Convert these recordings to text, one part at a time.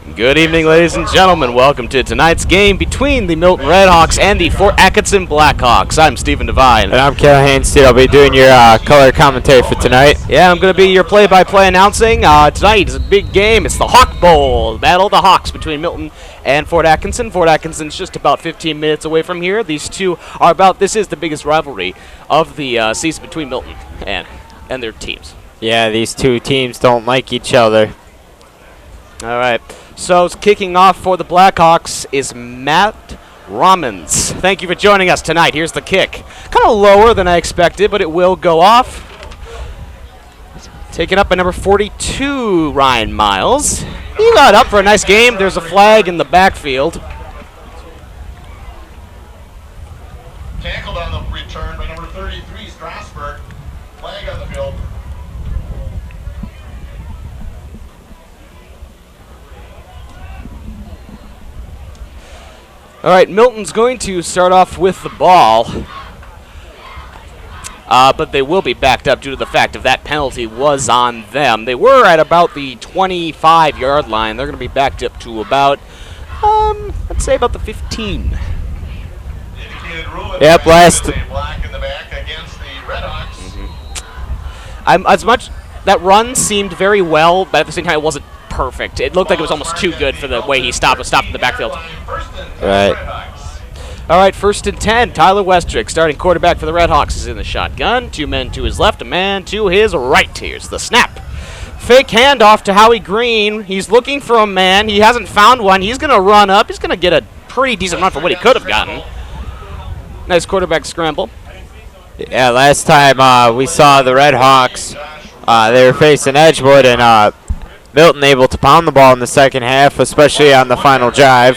Good evening, ladies and gentlemen. Welcome to tonight's game between the Milton Redhawks and the Fort Atkinson Blackhawks. I'm Stephen Devine. And I'm Callahan Steele. I'll be doing your color commentary for tonight. Yeah, I'm going to be your play-by-play announcing. Tonight is a big game. It's the Hawk Bowl, the Battle of the Hawks between Milton and Fort Atkinson. Fort Atkinson's just about 15 minutes away from here. These two are this is the biggest rivalry of the season between Milton and their teams. Yeah, these two teams don't like each other. All right. So kicking off for the Blackhawks is Matt Rommans. Thank you for joining us tonight. Here's the kick. Kind of lower than I expected, but it will go off. Taken up by number 42, Ryan Miles. He got up for a nice game. There's a flag in the backfield. Tackled on the return by number 33, Strasburg. Flag on the field. All right, Milton's going to start off with the ball, but they will be backed up due to the fact of that penalty was on them. They were at about the 25-yard line. They're going to be backed up to about, let's say about the 15. Yep, last. Black in the back against the Redhawks. That run seemed very well, but at the same time it wasn't perfect. It looked like it was almost too good for the way he stopped in the backfield. Right. All right, 1st and 10. Tyler Westrick, starting quarterback for the Redhawks, is in the shotgun. 2 men to his left, a man to his right. Here's the snap. Fake handoff to Howie Green. He's looking for a man. He hasn't found one. He's going to run up. He's going to get a pretty decent run for what he could have gotten. Nice quarterback scramble. Yeah, last time we saw the Redhawks, they were facing Edgewood, and Milton able to pound the ball in the second half, especially on the final drive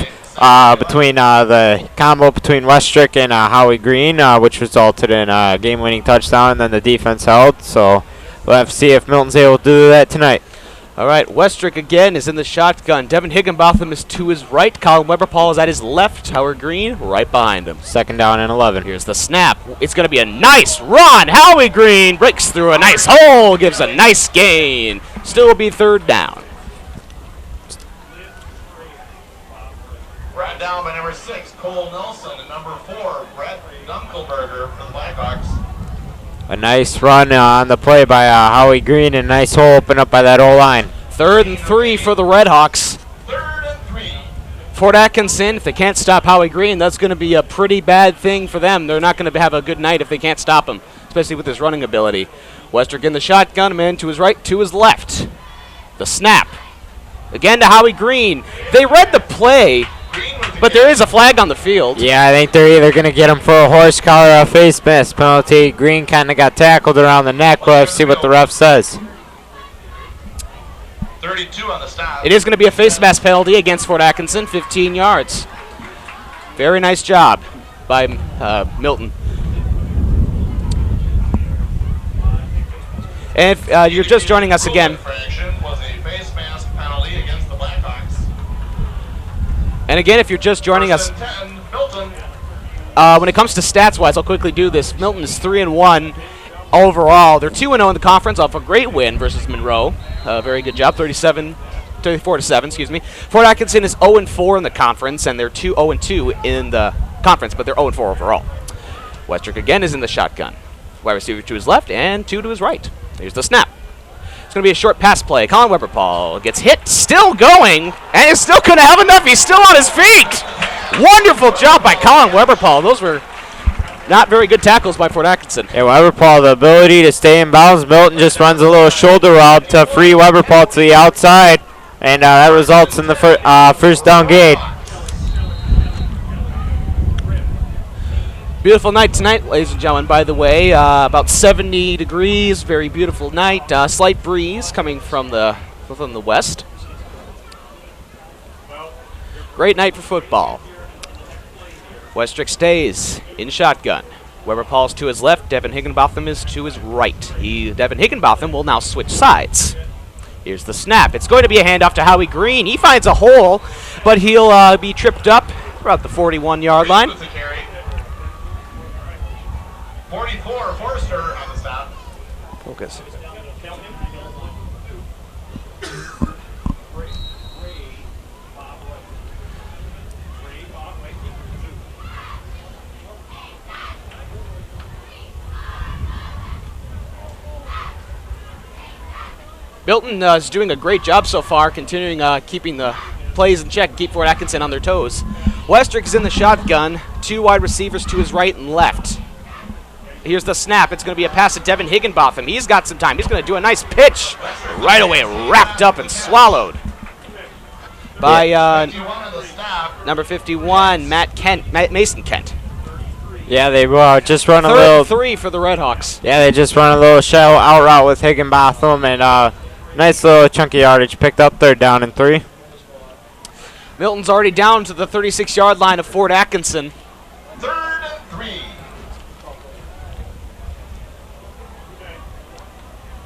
between the combo between Westrick and Howie Green, which resulted in a game-winning touchdown, and then the defense held. So we'll have to see if Milton's able to do that tonight. All right, Westrick again is in the shotgun. Devin Higginbotham is to his right. Colin Weber-Paul is at his left. Howard Green right behind him. 2nd down and 11. Here's the snap. It's going to be a nice run. Howie Green breaks through a nice hole, gives a nice gain. Still will be 3rd down. Brought down by number 6, Cole Nelson, and number 4, Brett Dunkelberger for the Blackhawks. A nice run on the play by Howie Green, and a nice hole open up by that O-line. 3rd and 3 for the Redhawks. 3rd and 3. Fort Atkinson, if they can't stop Howie Green, that's going to be a pretty bad thing for them. They're not going to have a good night if they can't stop him, especially with his running ability. Westrick in the shotgun, man to his right, to his left. The snap. Again to Howie Green. They read the play, but there is a flag on the field. Yeah, I think they're either going to get him for a horse collar or a face mask penalty. Green kind of got tackled around the neck. We'll have to see what the ref says. 32 on the stop. It is going to be a face mask penalty against Fort Atkinson, 15 yards. Very nice job by Milton. And if you're just joining us again, Was a face mask penalty against the Blackhawks. and again, if you're just joining us, 10, Milton. when it comes to stats-wise, I'll quickly do this. Milton is 3-1 overall. They're 2-0 in the conference off a great win versus Monroe. Very good job, 34-7, excuse me. Fort Atkinson is 0-4 in the conference, and they're 0-2 in the conference, but they're 0-4 overall. Westrick again is in the shotgun. Wide receiver to his left and 2 to his right. Here's the snap. It's going to be a short pass play. Colin Weber-Paul gets hit, still going, and is still going to have enough. He's still on his feet. Wonderful job by Colin Weber-Paul. Those were not very good tackles by Fort Atkinson. Yeah, Weber-Paul, the ability to stay in bounds. Milton just runs a little shoulder route to free Weber-Paul to the outside, and that results in the first down gain. Beautiful night tonight, ladies and gentlemen. By the way, about 70 degrees, very beautiful night. Slight breeze coming from the west. Great night for football. Westrick stays in shotgun. Weber-Paul's to his left. Devin Higginbotham is to his right. Devin Higginbotham will now switch sides. Here's the snap. It's going to be a handoff to Howie Green. He finds a hole, but he'll be tripped up about the 41-yard line. 44, Forster on the stop. Focus. Milton is doing a great job so far, continuing keeping the plays in check, keep Fort Atkinson on their toes. Westrick is in the shotgun, 2 wide receivers to his right and left. Here's the snap. It's going to be a pass to Devin Higginbotham. He's got some time. He's going to do a nice pitch. Right away, wrapped up and swallowed by number 51, Mason Kent. Yeah, they just run a Third little. and 3 for the Redhawks. Yeah, they just run a little shallow out route with Higginbotham, and nice little chunky yardage picked up. 3rd down and 3. Milton's already down to the 36-yard line of Fort Atkinson. 3rd and 3.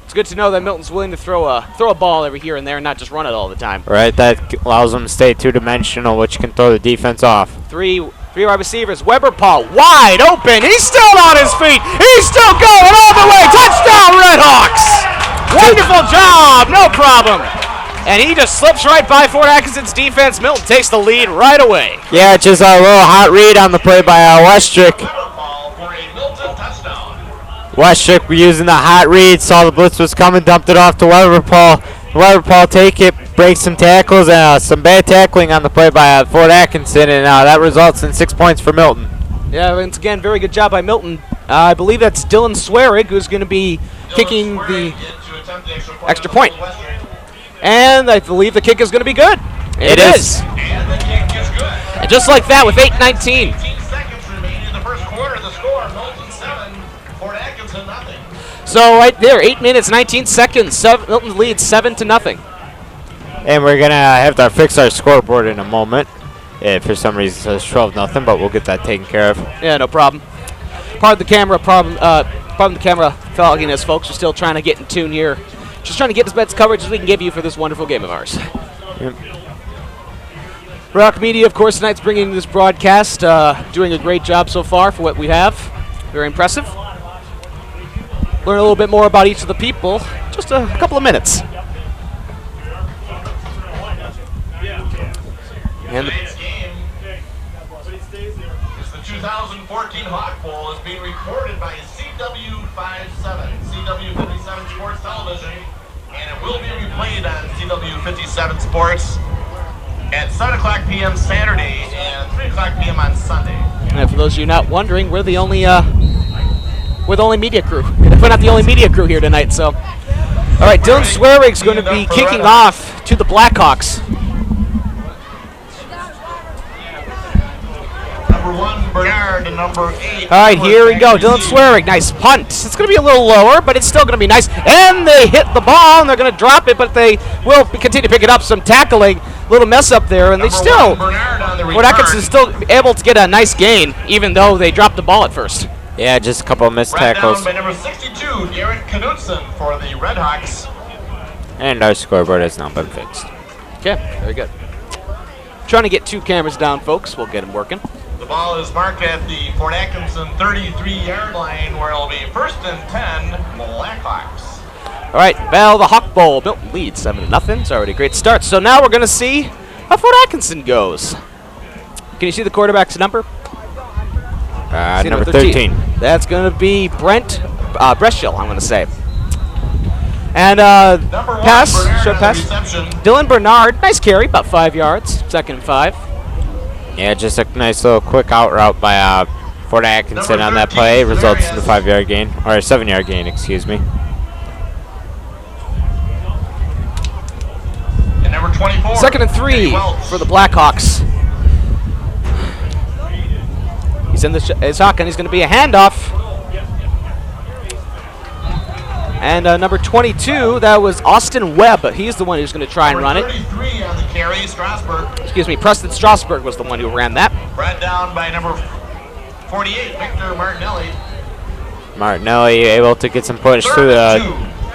It's good to know that Milton's willing to throw a ball every here and there and not just run it all the time. Right, that allows them to stay two-dimensional, which can throw the defense off. Three wide receivers. Weber Paul wide open. He's still on his feet. He's still going all the way. Touchdown, Redhawks! Wonderful job. No problem. And he just slips right by Fort Atkinson's defense. Milton takes the lead right away. Yeah, just a little hot read on the play by Westrick. Westrick using the hot read, saw the blitz was coming, dumped it off to Weberpaul. Weberpaul take it, breaks some tackles, and some bad tackling on the play by Fort Atkinson, and that results in 6 points for Milton. Yeah, once again, very good job by Milton. I believe that's Dylan Swerig who's going to be kicking the extra point. And I believe the kick is going to be good. It is. And the kick is good. And just like that with 8:19. 18 seconds remaining in the first quarter. The score, Milton 7, Fort Atkinson nothing. So right there, 8 minutes, 19 seconds. Milton leads 7-0. And we're going to have to fix our scoreboard in a moment. For some reason it says 12-0, but we'll get that taken care of. Yeah, no problem. Pardon the camera fogginess, folks. We're still trying to get in tune here. Just trying to get as much coverage as we can give you for this wonderful game of ours. Yep. Rock Media, of course, tonight's bringing this broadcast, doing a great job so far for what we have. Very impressive. Learn a little bit more about each of the people. Just a couple of minutes. And Today's game is the 2014 Hawk Bowl. Is being recorded by CW57 Sports Television, and it will be replayed on CW57 Sports at 7 o'clock p.m. Saturday and 3 o'clock p.m. on Sunday. And for those of you not wondering, we're the only media crew. We're not the only media crew here tonight. So, all right, Dylan Swearig's going to be kicking off to the Blackhawks. Number 1, Bernard, and number 8. All right, here we go. Dylan Swearig, nice punt. It's going to be a little lower, but it's still going to be nice. And they hit the ball, and they're going to drop it, but they will continue to pick it up. Some tackling, little mess up there, and they still, Fort Atkinson's still able to get a nice gain, even though they dropped the ball at first. Yeah, just a couple of missed tackles. Down by number 62, Garrett Knudsen for the Redhawks. And our scoreboard has now been fixed. Okay, very good. Trying to get 2 cameras down, folks. We'll get them working. The ball is marked at the Fort Atkinson 33-yard line, where it'll be 1st and 10, Blackhawks. All right, Battle of the Hawk Bowl. Milton leads 7-0. It's already a great start. So now we're going to see how Fort Atkinson goes. Can you see the quarterback's number? Number 13. That's going to be Brent Breschill, I'm going to say. And Number 1, pass, Bernard short on the pass. reception. Dylan Bernard, nice carry, about 5 yards. 2nd and 5. Yeah, just a nice little quick out route by Fort Atkinson Number on that 13, play. Results in the Severius. 5-yard gain, or a 7-yard gain, excuse me. And number 24. 2nd and 3 for the Blackhawks. He's in the shotgun. He's going to be a handoff. And number 22, that was Austin Webb. He's the one who's going to try and run it. 33 on the carry, Strasburg. Excuse me, Preston Strasburg was the one who ran that. Brought down by number 48, Victor Martinelli. Martinelli able to get some push 3rd through the,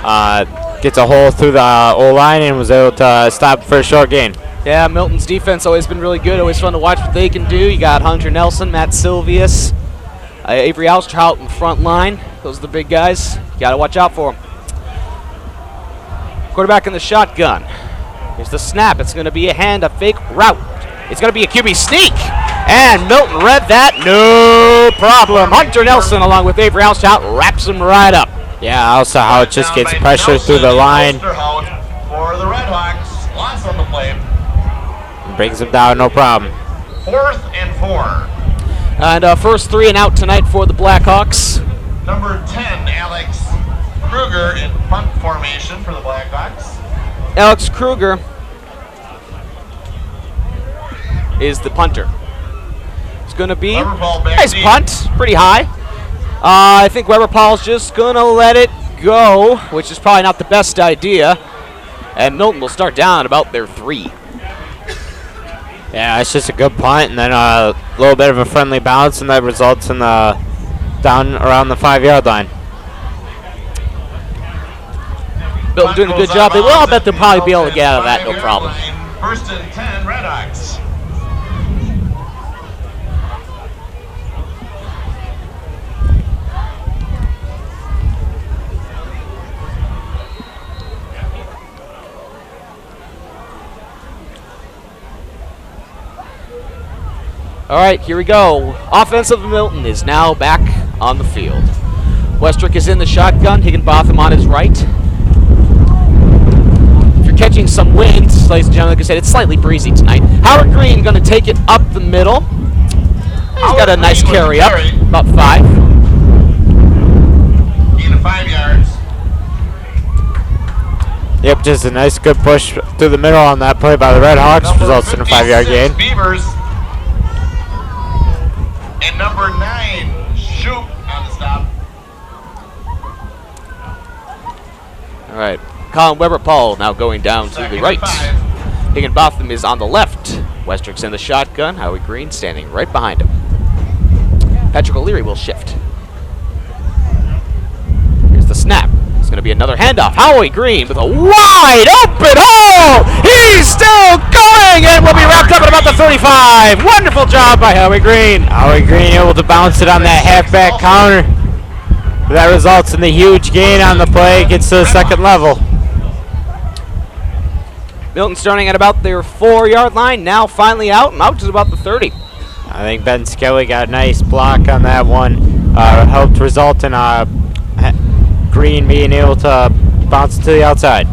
and 2. gets a hole through the O-line and was able to stop for a short gain. Yeah, Milton's defense always been really good. Always fun to watch what they can do. You got Hunter Nelson, Matt Silvius, Avery Alstrout in front line. Those are the big guys. You got to watch out for them. Quarterback in the shotgun. Here's the snap. It's going to be a fake route. It's going to be a QB sneak. And Milton read that. No problem. Hunter Nelson, along with Avery Alstrout, wraps him right up. Yeah, also how it just gets pressure through the line. play. Brings him down, no problem. 4th and 4. And first 3 and out tonight for the Blackhawks. Number 10, Alex Kruger in punt formation for the Blackhawks. Alex Kruger is the punter. It's going to be nice punt, pretty high. I think Weber Paul's just going to let it go, which is probably not the best idea. And Milton will start down about their 3. Yeah, it's just a good punt, and then a little bit of a friendly bounce, and that results in the down around the 5-yard line. Milton doing a good job. They will. I bet they'll probably be able to get out of that, no problem. 1st and 10, Redhawks. All right, here we go. Offensive Milton is now back on the field. Westrick is in the shotgun. Higginbotham on his right. If you're catching some wind, ladies and gentlemen, like I said, it's slightly breezy tonight. Howard Green going to take it up the middle. He's got a nice carry up, about 5. Gain of 5 yards. Yep, just a nice good push through the middle on that play by the Redhawks, results in a 5-yard gain. Beavers. And number 9, Shoop on the stop. All right, Colin Weber-Paul now going down to the right. Higginbotham is on the left. Westrick's in the shotgun. Howie Green standing right behind him. Patrick O'Leary will shift. Here's the snap. It's going to be another handoff. Howie Green with a wide open hole. He's still going and will be wrapped up at about the 35. Wonderful job by Howie Green. Howie Green able to bounce it on that halfback counter. That results in the huge gain on the play. Gets to the second level. Milton starting at about their 4-yard line. Now finally out and out to about the 30. I think Ben Skelly got a nice block on that one. Helped result in Green being able to bounce it to the outside.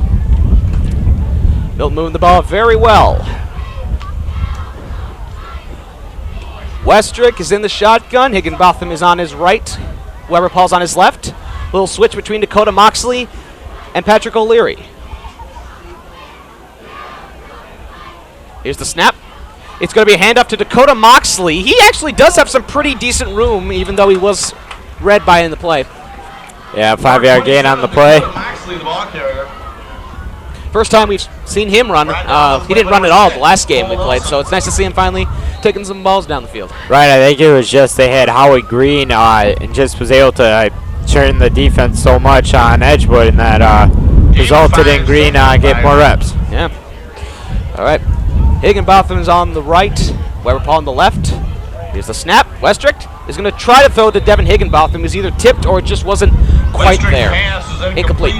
Milton moving the ball very well. Westrick is in the shotgun. Higginbotham is on his right. Weber-Paul's on his left. Little switch between Dakota Moxley and Patrick O'Leary. Here's the snap. It's going to be a handoff to Dakota Moxley. He actually does have some pretty decent room, even though he was read by in the play. Yeah, 5-yard gain on the play. First time we've seen him run. He didn't run at all the last game we played, so it's nice to see him finally taking some balls down the field. Right, I think it was just they had Howie Green and just was able to turn the defense so much on Edgewood, and that resulted in Green getting more reps. Yeah. All right. Higginbotham is on the right. Weber-Paul on the left. Here's the snap. Westrick is going to try to throw to Devin Higginbotham, who's either tipped or just wasn't quite there. Incomplete.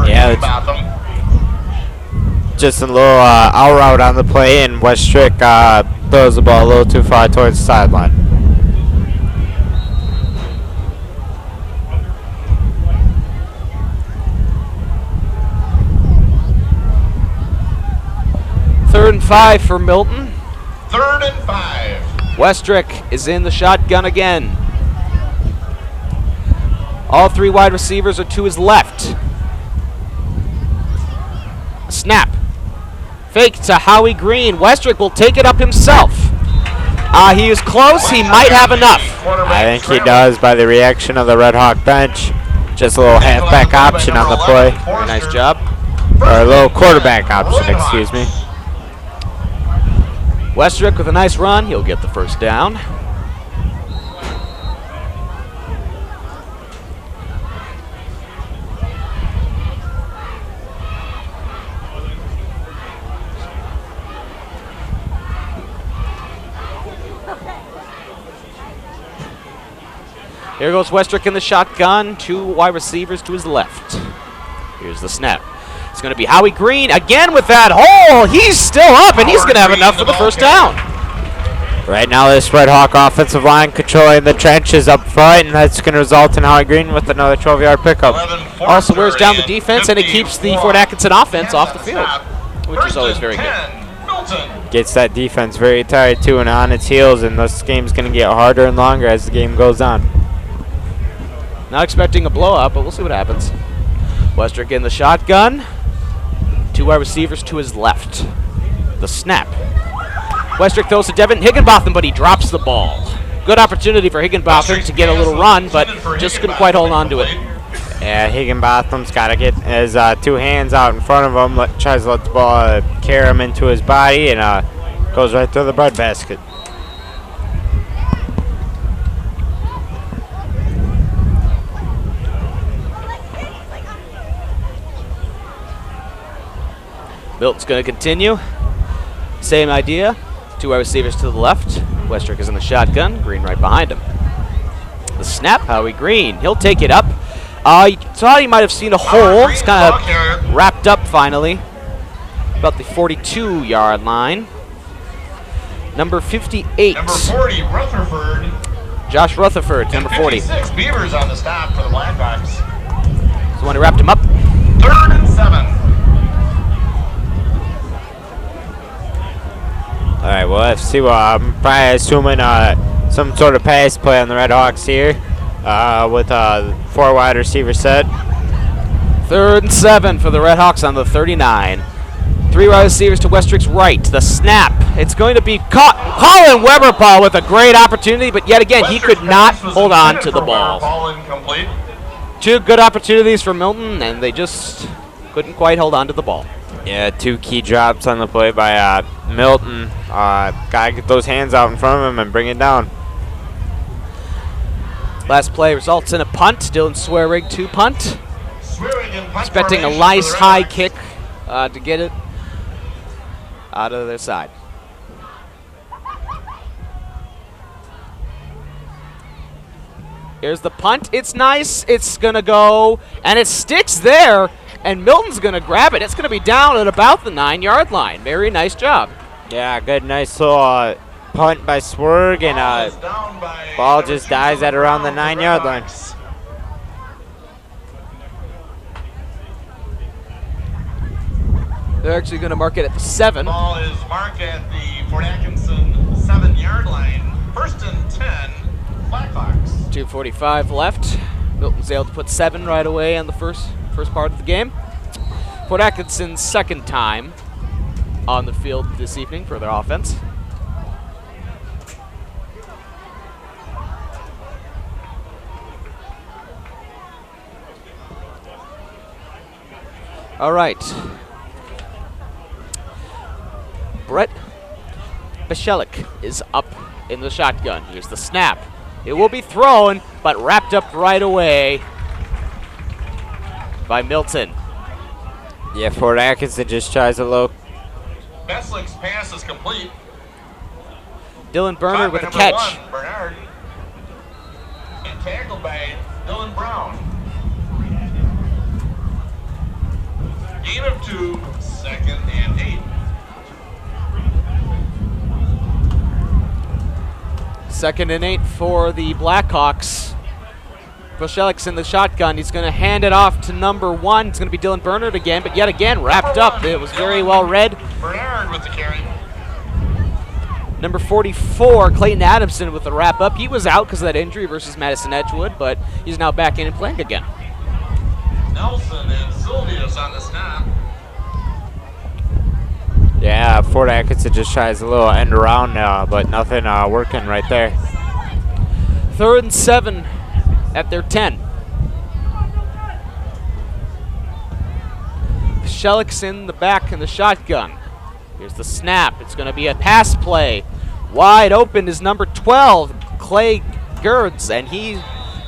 Yeah, just a little out route on the play, and Westrick throws the ball a little too far towards the sideline. Third and 5 for Milton. 3rd and 5. Westrick is in the shotgun again. All 3 wide receivers are to his left. Snap. Fake to Howie Green. Westrick will take it up himself. He is close. He might have enough. I think he does by the reaction of the Red Hawk bench. Just a little halfback option on the play. Very nice job. Or a little quarterback option, excuse me. Westrick with a nice run. He'll get the first down. Here goes Westrick in the shotgun. 2 wide receivers to his left. Here's the snap. It's going to be Howie Green again with that hole. He's still up, and he's going to have enough for the first down. Right now, this Red Hawk offensive line controlling the trenches up front, and that's going to result in Howie Green with another 12-yard pickup. Also wears down the defense, and it keeps the Fort Atkinson offense off the field. which is always very good. Milton. Gets that defense very tired too and on its heels, and this game's going to get harder and longer as the game goes on. Not expecting a blowout, but we'll see what happens. Westrick in the shotgun. 2 wide receivers to his left. The snap. Westrick throws to Devin Higginbotham, but he drops the ball. Good opportunity for Higginbotham to get a little run, but just couldn't quite hold on to it. Yeah, Higginbotham's got to get his 2 hands out in front of him, tries to let the ball carry him into his body, and goes right through the breadbasket. Milton's going to continue. Same idea. 2 wide receivers to the left. Westrick is in the shotgun. Green right behind him. The snap, Howie Green. He'll take it up. He thought he might have seen a hole. It's kind of wrapped up finally. About the 42-yard line. Number 58. Number 40, Rutherford. Josh Rutherford, number 40. 56, Beavers on the stop for the Blackhawks. He's the one who wrapped him up. 3rd and 7. All right, we'll have to see. I'm probably assuming some sort of pass play on the Red Hawks here with a 4 wide receiver set. 3rd and 7 for the Red Hawks on the 39. 3 wide receivers to Westrick's right. The snap. It's going to be caught. Colin Weberpaul with a great opportunity, but yet again, he could not hold on to the ball. Ball incomplete. 2 good opportunities for Milton, and they just couldn't quite hold on to the ball. Yeah, 2 key drops on the play by Milton. Got to get those hands out in front of him and bring it down. Last play results in a punt. Dylan Swearing to punt. Expecting a nice high kick to get it out of their side. Here's the punt. It's nice. It's going to go, and it sticks there, and Milton's going to grab it. It's going to be down at about the 9-yard line. Very nice job. Yeah, good, nice little punt by Swerg, and ball just dies at around the 9-yard line. They're actually going to mark it at the 7. Ball is marked at the Fort Atkinson 7-yard line. 1st and 10, Blackhawks. 2:45 left. Milton's able to put 7 right away on the first part of the game. Fort Atkinson's 2nd time on the field this evening for their offense. All right. Brett Bichelik is up in the shotgun. Here's the snap. It will be thrown, but wrapped up right away by Milton. Yeah, Fort Atkinson just tries a low. Beslick's pass is complete. Dylan Bernard with a Number catch. 1, Bernard. And tackled by Dylan Brown. Gain of 2, 2nd and 8. 2nd and 8 for the Blackhawks. Bichelik's in the shotgun. He's going to hand it off to number 1. It's going to be Dylan Bernard again, but yet again wrapped up. It was very well read. Bernard with the carry. Number 44, Clayton Adamson with the wrap up. He was out because of that injury versus Madison Edgewood, but he's now back in and playing again. Nelson and Silvius on the snap. Yeah, Fort Atkinson just tries a little end around now, but nothing working right there. 3rd and 7 at their 10. Bichelik's in the back in the shotgun. Here's the snap. It's going to be a pass play. Wide open is number 12, Clay Gerds, and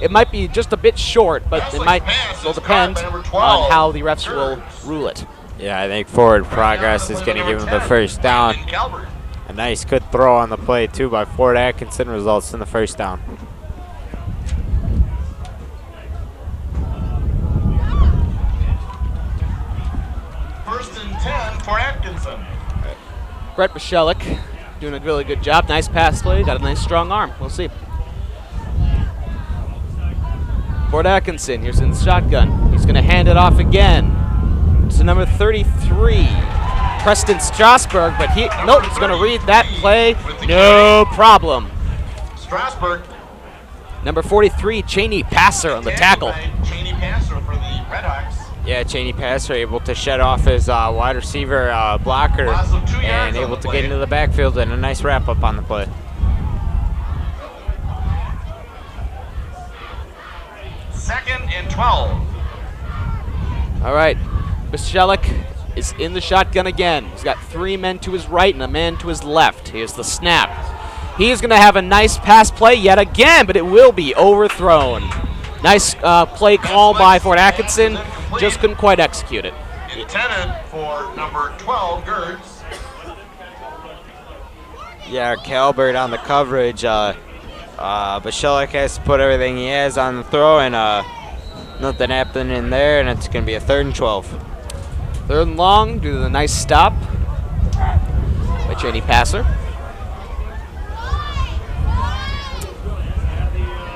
it might be just a bit short, but it might will depend on how the refs will rule it. Yeah, I think forward progress is going to give him the first down. A nice good throw on the play, too, by Fort Atkinson results in the first down. First and 10, Fort Atkinson. Brett Bichelik doing a really good job. Nice pass play. Got a nice strong arm. We'll see. Fort Atkinson, here's in the shotgun. He's going to hand it off again to number 33, Preston Strasburg, but Milton's going to read that play. No problem. Strasburg. Number 43, Cheney Passer on the tackle. Cheney Passer for the Redhawks. Yeah, Cheney Passer able to shut off his wide receiver blocker and able to get into the backfield and a nice wrap-up on the play. Second and 12. All right, Basilik is in the shotgun again. He's got 3 men to his right and a man to his left. Here's the snap. He's going to have a nice pass play yet again, but it will be overthrown. Nice play call by Fort Atkinson. Just couldn't quite execute it. Intended for number 12, Gertz. Yeah, Calbert on the coverage. Basilik has to put everything he has on the throw, and nothing happening there, and it's going to be a 3rd and 12. 3rd and long due to the nice stop by Cheney Passer.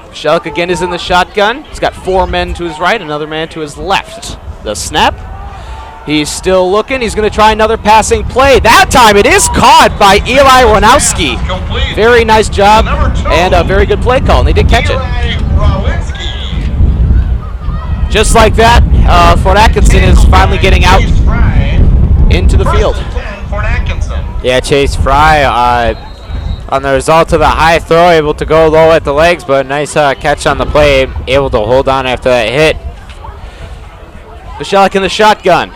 Basilik again is in the shotgun. He's got 4 men to his right, another man to his left. The snap. He's still looking. He's going to try another passing play. That time it is caught by Eli Ronowski. Very nice job and a very good play call, and they did catch it. Just like that, Fort Atkinson is finally getting out into the field. Yeah, Chase Fry on the result of the high throw, able to go low at the legs, but nice catch on the play, able to hold on after that hit. Basilik in the shotgun.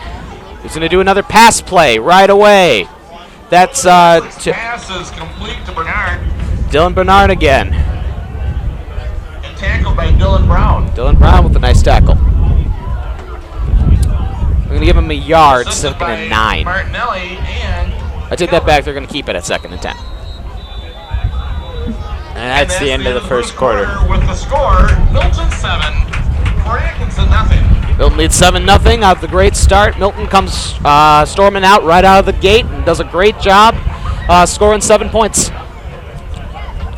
He's going to do another pass play right away. That's pass is complete to Bernard. Dylan Bernard again. And tackled by Dylan Brown. Dylan Brown with a nice tackle. I'm going to give him a yard, 2nd and 9. Martinelli and I take that back. They're going to keep it at 2nd and 10. And that's the end of the first quarter. With the score, Milton 7, Fort Atkinson nothing. Milton leads 7-0 off the great start. Milton comes storming out right out of the gate and does a great job scoring 7 points.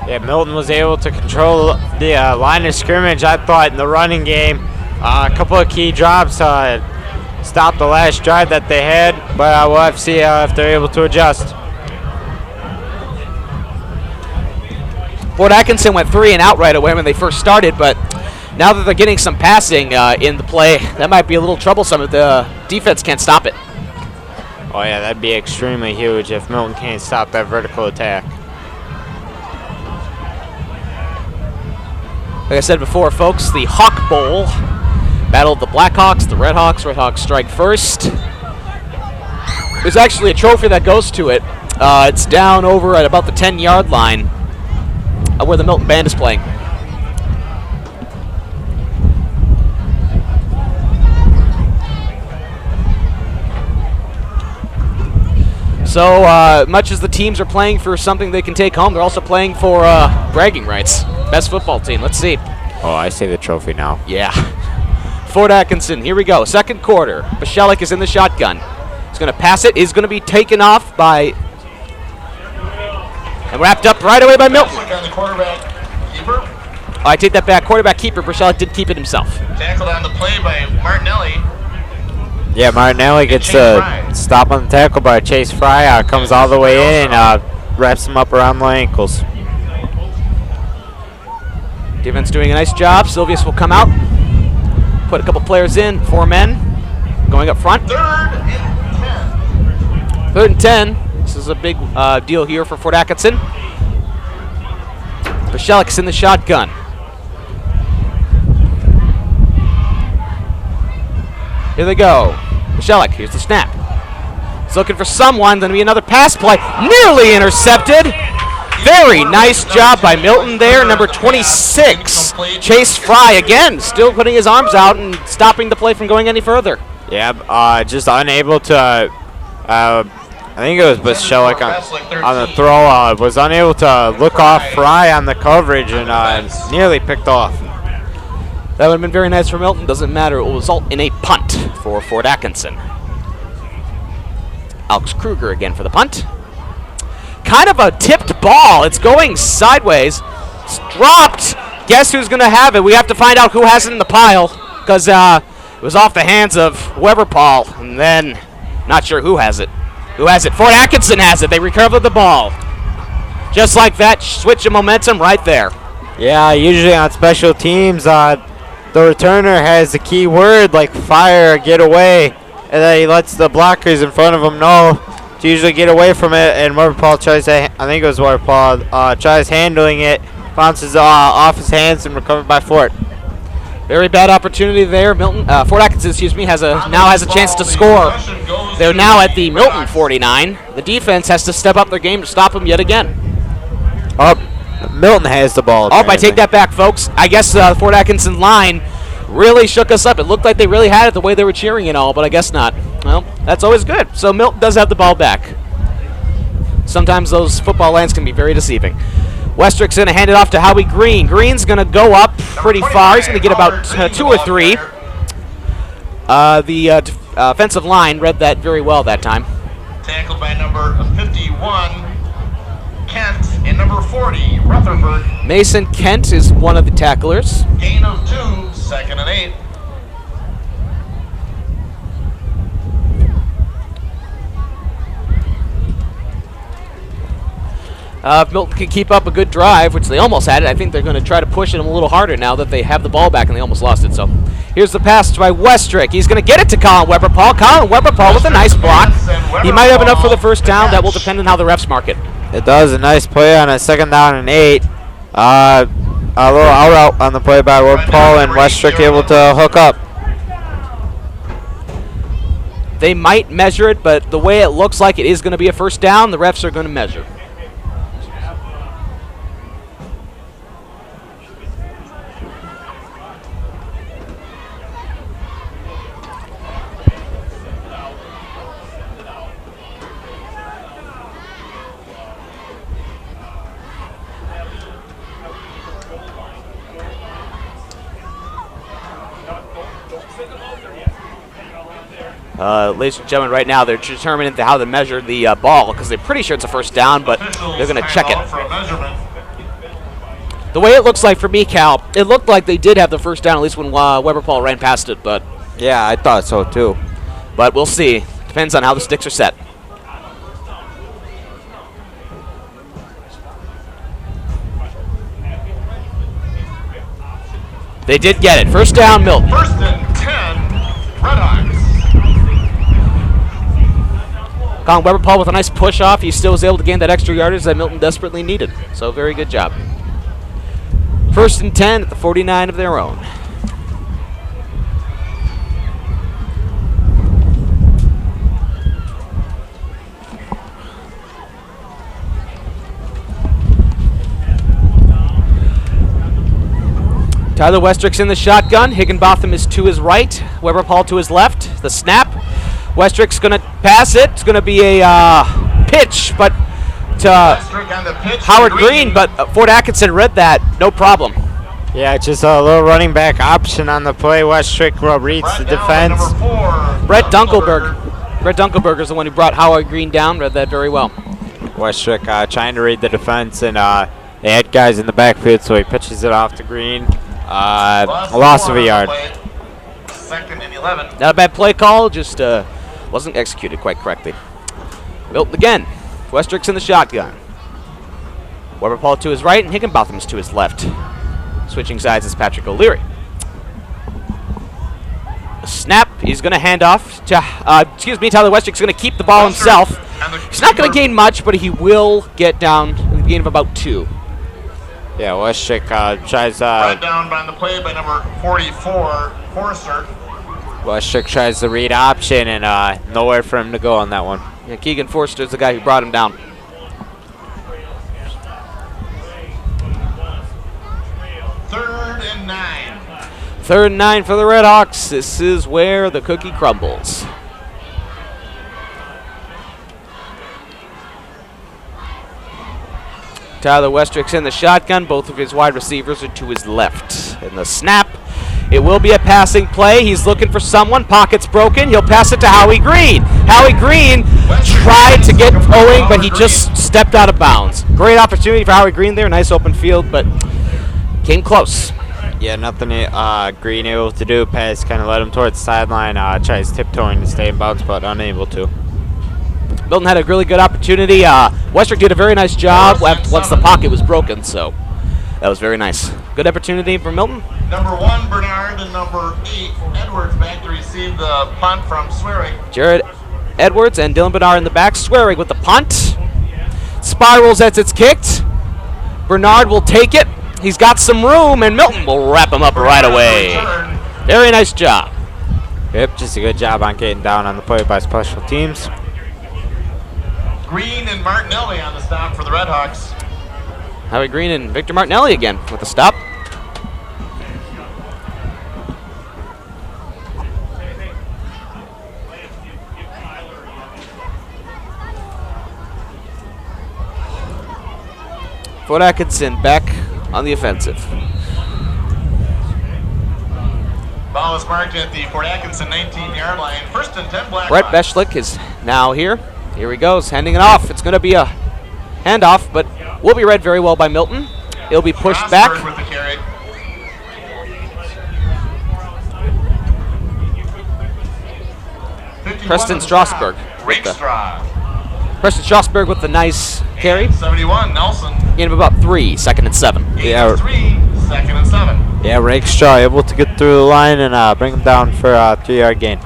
Yeah, Milton was able to control the line of scrimmage, I thought, in the running game. A couple of key drops stopped the last drive that they had, but we'll have to see if they're able to adjust. Fort Atkinson went 3 and out right away when they first started, but now that they're getting some passing in the play, that might be a little troublesome if the defense can't stop it. Oh yeah, that'd be extremely huge if Milton can't stop that vertical attack. Like I said before, folks, the Hawk Bowl, battle of the Blackhawks, the Redhawks. Redhawks strike first. There's actually a trophy that goes to it. It's down over at about the 10-yard line where the Milton Band is playing. So much as the teams are playing for something they can take home, they're also playing for bragging rights. Best football team. Let's see. Oh, I see the trophy now. Yeah. Fort Atkinson, here we go. 2nd quarter. Basilik is in the shotgun. He's going to pass it. Is going to be taken off by... and wrapped up right away by Milton. I take that back. Quarterback keeper. Basilik did keep it himself. Tackled on the play by Martinelli. Yeah, Martinelli gets a stop on the tackle by Chase Fry. Comes all the way in and wraps him up around the ankles. Defense doing a nice job. Silvius will come out. Put a couple players in. 4 men going up front. 3rd and 10. 3rd and 10. This is a big deal here for Fort Atkinson. Basilik's in the shotgun. Here they go. Basilik, here's the snap. He's looking for someone. Then be another pass play. Nearly intercepted. Very nice job by Milton there. Number 26, Chase Fry, again, still putting his arms out and stopping the play from going any further. Yeah, just unable to, I think it was Basilik on the throw, was unable to look off Fry on the coverage and nearly picked off. That would have been very nice for Milton. Doesn't matter. It will result in a punt for Fort Atkinson. Alex Kruger again for the punt. Kind of a tipped ball. It's going sideways. It's dropped. Guess who's going to have it? We have to find out who has it in the pile because it was off the hands of whoever, Paul, and then not sure who has it. Who has it? Fort Atkinson has it. They recover the ball. Just like that, switch of momentum right there. Yeah, usually on special teams, the returner has the key word like fire, get away, and then he lets the blockers in front of him know to usually get away from it. And Weber Paul tries to, I think it was Weber Paul, tries handling it, bounces off his hands and recovered by Fort. Very bad opportunity there. Milton, Fort Atkinson, excuse me, now has a chance to score. They're now at the Milton 49. The defense has to step up their game to stop them yet again. Oh, Milton has the ball. Oh, I take that back, folks. I guess the Fort Atkinson line really shook us up. It looked like they really had it the way they were cheering and all, but I guess not. Well, that's always good. So Milton does have the ball back. Sometimes those football lines can be very deceiving. Westrick's going to hand it off to Howie Green. Green's going to go up pretty far. He's going to get about 2 or 3. The offensive line read that very well that time. Tackled by number 51, Kent, and number 40, Rutherford. Mason Kent is one of the tacklers. Gain of 2, 2nd and 8. If Milton can keep up a good drive, which they almost had it, I think they're going to try to push it a little harder now that they have the ball back and they almost lost it. So here's the pass by Westrick. He's going to get it to Colin Weber-Paul. Colin Weber-Paul with a nice block. He might have enough for the first down. That will depend on how the refs mark it. It does. A nice play on a 2nd down and 8. A little out on the play by Weber-Paul, and Westrick able to hook up. They might measure it, but the way it looks like it is going to be a first down, the refs are going to measure. Ladies and gentlemen, right now they're determining how to measure the ball because they're pretty sure it's a first down, but they're going to check it. The way it looks like for me, Cal, it looked like they did have the first down, at least when Weber-Paul ran past it. But yeah, I thought so too. But we'll see. Depends on how the sticks are set. They did get it. First down, Milton. 1st and 10, Redhawks. Colin Weber-Paul with a nice push off. He still was able to gain that extra yardage that Milton desperately needed. So very good job. 1st and 10 at the 49 of their own. Tyler Westrick's in the shotgun. Higginbotham is to his right. Weber-Paul to his left. The snap. Westrick's going to pass it. It's going to be a pitch, but to Howard Green, but Fort Atkinson read that. No problem. Yeah, just a little running back option on the play. Westrick reads the defense. Brett Dunkelberg. Brett Dunkelberg is the one who brought Howard Green down. Read that very well. Westrick trying to read the defense, and they had guys in the backfield, so he pitches it off to Green. A loss of a yard. 2nd and 11. Not a bad play call, just wasn't executed quite correctly. Milton again. Westrick's in the shotgun. Weber-Paul to his right and Higginbotham's to his left. Switching sides is Patrick O'Leary. A snap. He's going to hand off to, Tyler Westrick's going to keep the ball himself. He's not going to gain much, but he will get down a gain of about 2. Yeah, Westrick tries. Brought down by the play by number 44, Forster. Westrick tries the read option, and nowhere for him to go on that one. Yeah, Keegan Forster's the guy who brought him down. Third and 9. 3rd and 9 for the Redhawks. This is where the cookie crumbles. Tyler Westrick's in the shotgun. Both of his wide receivers are to his left. And the snap, it will be a passing play. He's looking for someone. Pocket's broken. He'll pass it to Howie Green. Howie Green tried to get going, but he just stepped out of bounds. Great opportunity for Howie Green there. Nice open field, but came close. Yeah, nothing Green able to do. Pass kind of led him towards the sideline. Tries tiptoeing to stay in bounds, but unable to. Milton had a really good opportunity. Westrick did a very nice job once the pocket was broken, so that was very nice. Good opportunity for Milton. Number 1, Bernard, and number 8, Edwards, back to receive the punt from Swearing. Jared Edwards and Dylan Bernard in the back. Swearing with the punt. Spirals as it's kicked. Bernard will take it. He's got some room, and Milton will wrap him up right away. Very nice job. Yep, just a good job on getting down on the play by special teams. Green and Martinelli on the stop for the Redhawks. Howie Green and Victor Martinelli again with the stop. Fort Atkinson back on the offensive. Ball is marked at the Fort Atkinson 19-yard line. 1st and 10 Blackhawks. Brett Beschlik is now here. Here he goes, handing it off. It's going to be a handoff, but will be read very well by Milton. It'll be pushed back. With the carry. Preston Strasburg. Preston Strasburg with the nice carry. 71, Nelson. Gain of about 3, 2nd and 7. Yeah. 3, 2nd and 7. Yeah, Rakestraw able to get through the line and bring him down for a 3-yard gain.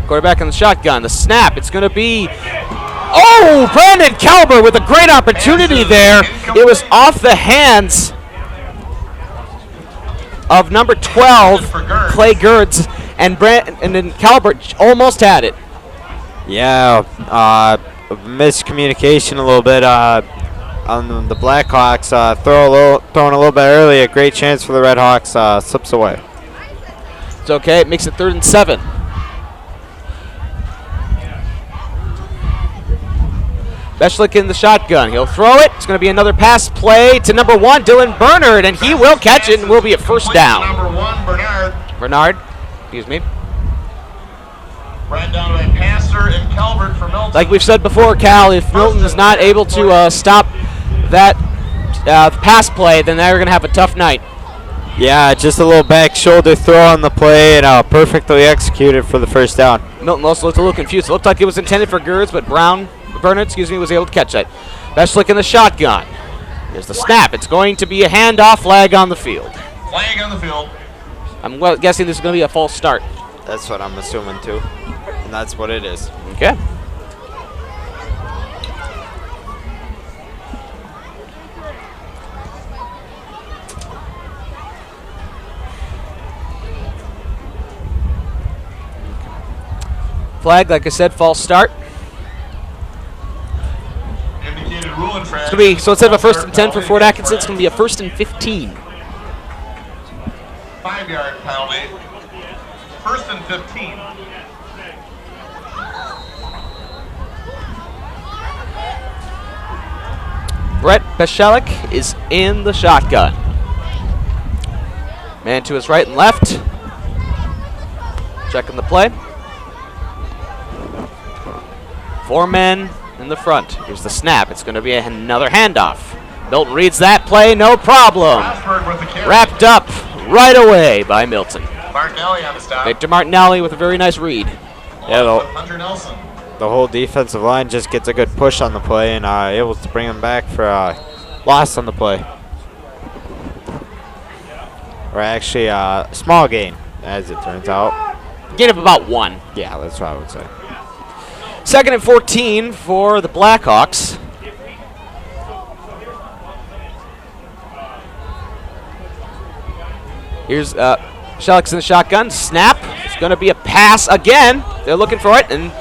Quarterback in the shotgun. The snap. It's going to be... Oh, Brandon Kalber with a great opportunity there. It was off the hands of number 12, Clay Gerds, and then Kalber almost had it. Yeah, miscommunication a little bit on the Blackhawks. Throwing a little bit early. A great chance for the Redhawks. Slips away. It's okay. It makes it 3rd and 7. Beschlik in the shotgun. He'll throw it. It's going to be another pass play to number 1, Dylan Bernard, and he will catch it and will be a first down. Number 1, Bernard. Bernard, excuse me. Right down by Passer and Calvert for Milton. Like we've said before, Cal, if Milton is not able to stop that pass play, then they're going to have a tough night. Yeah, just a little back shoulder throw on the play and perfectly executed for the first down. Milton also looked a little confused. It looked like it was intended for Gerds, but Bernard, was able to catch that. Beschlik in the shotgun. There's the snap. It's going to be a handoff, flag on the field. Flag on the field. I'm guessing this is going to be a false start. That's what I'm assuming too, and that's what it is. Okay. Flag, like I said, false start. It's going to be, so instead of a 1st and 10 for Fort Atkinson, it's going to be a 1st and 15. 5-yard penalty. 1st and 15. Brett Beschlik is in the shotgun. Man to his right and left. Checking the play. 4 men in the front. Here's the snap. It's going to be another handoff. Milton reads that play, no problem. Wrapped up right away by Milton. Martinelli on the stop. Victor Martinelli with a very nice read. Yeah, Hunter Nelson. The whole defensive line just gets a good push on the play and able to bring him back for a loss on the play. Or actually a small gain, as it turns out. Gain of about 1. Yeah, that's what I would say. 2nd and 14 for the Blackhawks. Here's Beschlik's in the shotgun. Snap. It's going to be a pass again. They're looking for it, and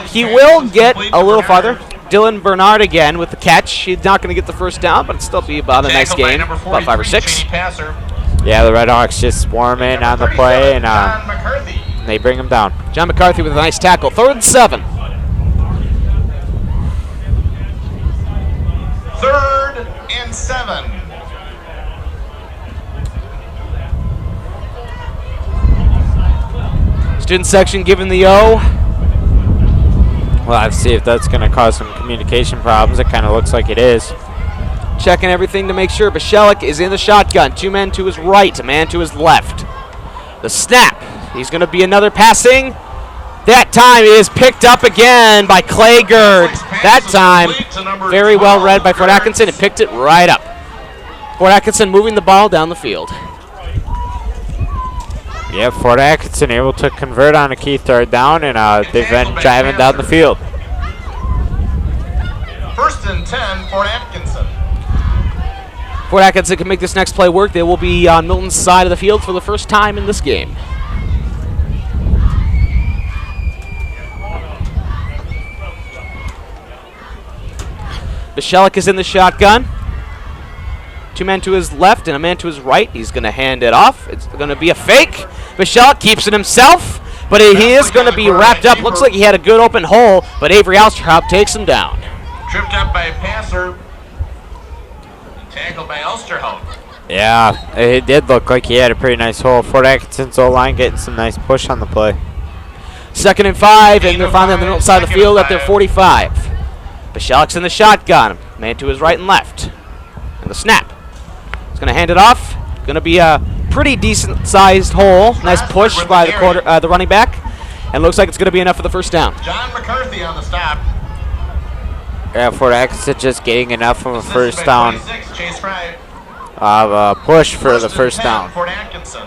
he will get a little farther. Dylan Bernard again with the catch. He's not going to get the first down, but it'll still be about a nice game, about 5 or 6. Yeah, the Redhawks just swarm in on the play, and they bring him down. John McCarthy with a nice tackle. 3rd and 7. 3rd and 7. Student section giving the O. We'll have to see if that's going to cause some communication problems. It kind of looks like it is. Checking everything to make sure. Beschlik is in the shotgun. 2 men to his right, a man to his left. The snap. He's going to be another passing. That time is picked up again by Clay Gerd. That time, very well read by Fort Atkinson and picked it right up. Fort Atkinson moving the ball down the field. Yeah, Fort Atkinson able to convert on a key third down, and they've been driving down the field. 1st and 10, Fort Atkinson. Fort Atkinson can make this next play work. They will be on Milton's side of the field for the first time in this game. Bichelik is in the shotgun. 2 men to his left and a man to his right. He's going to hand it off. It's going to be a fake. Bichelik keeps it himself, but he is going to be wrapped up. Looks like he had a good open hole, but Avery Alsterhout takes him down. Tripped up by a passer. Tackled by Alsterhout. Yeah, it did look like he had a pretty nice hole. Fort Atkinson's O-line getting some nice push on the play. 2nd and 5, and they're finally on the north side of the field at their 45. Bichelik's in the shotgun. Man to his right and left. And the snap. He's going to hand it off. Going to be a pretty decent-sized hole. Nice push by the running back. And looks like it's going to be enough for the first down. John McCarthy on the stop. Yeah, Fort Atkinson just getting enough of a first down. Chase Fry. Push for the first down. Fort Atkinson.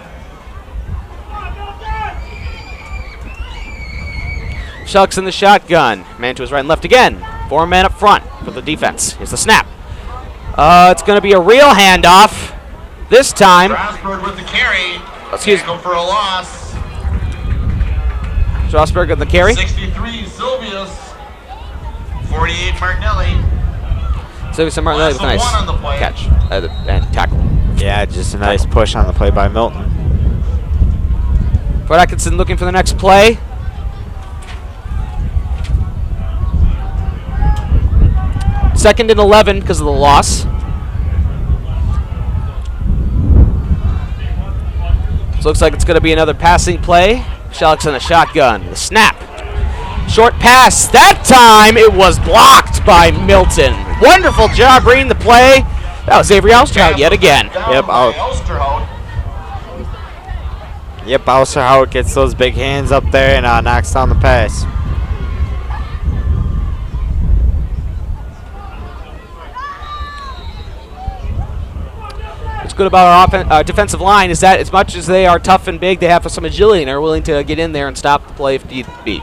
Bichelik's in the shotgun. Man to his right and left again. 4 men up front for the defense. Here's the snap. It's going to be a real handoff. This time. Strasburg with the carry. Excuse me. Tackle for a loss. Strasburg with the carry. 63, Silvius. 48, Martinelli. Silvius Martinelli with a nice on the play. catch and tackle. Yeah, just a nice push on the play by Milton. Fort Atkinson looking for the next play. Second and 11 because of the loss. So looks like it's going to be another passing play. Bichelik's in a shotgun. The snap. Short pass. That time it was blocked by Milton. Wonderful job reading the play. That was Avery Alsterhout yet again. Yep, Alsterhout gets those big hands up there and knocks down the pass. What's good about our defensive line is that as much as they are tough and big, they have some agility and are willing to get in there and stop the play if need be.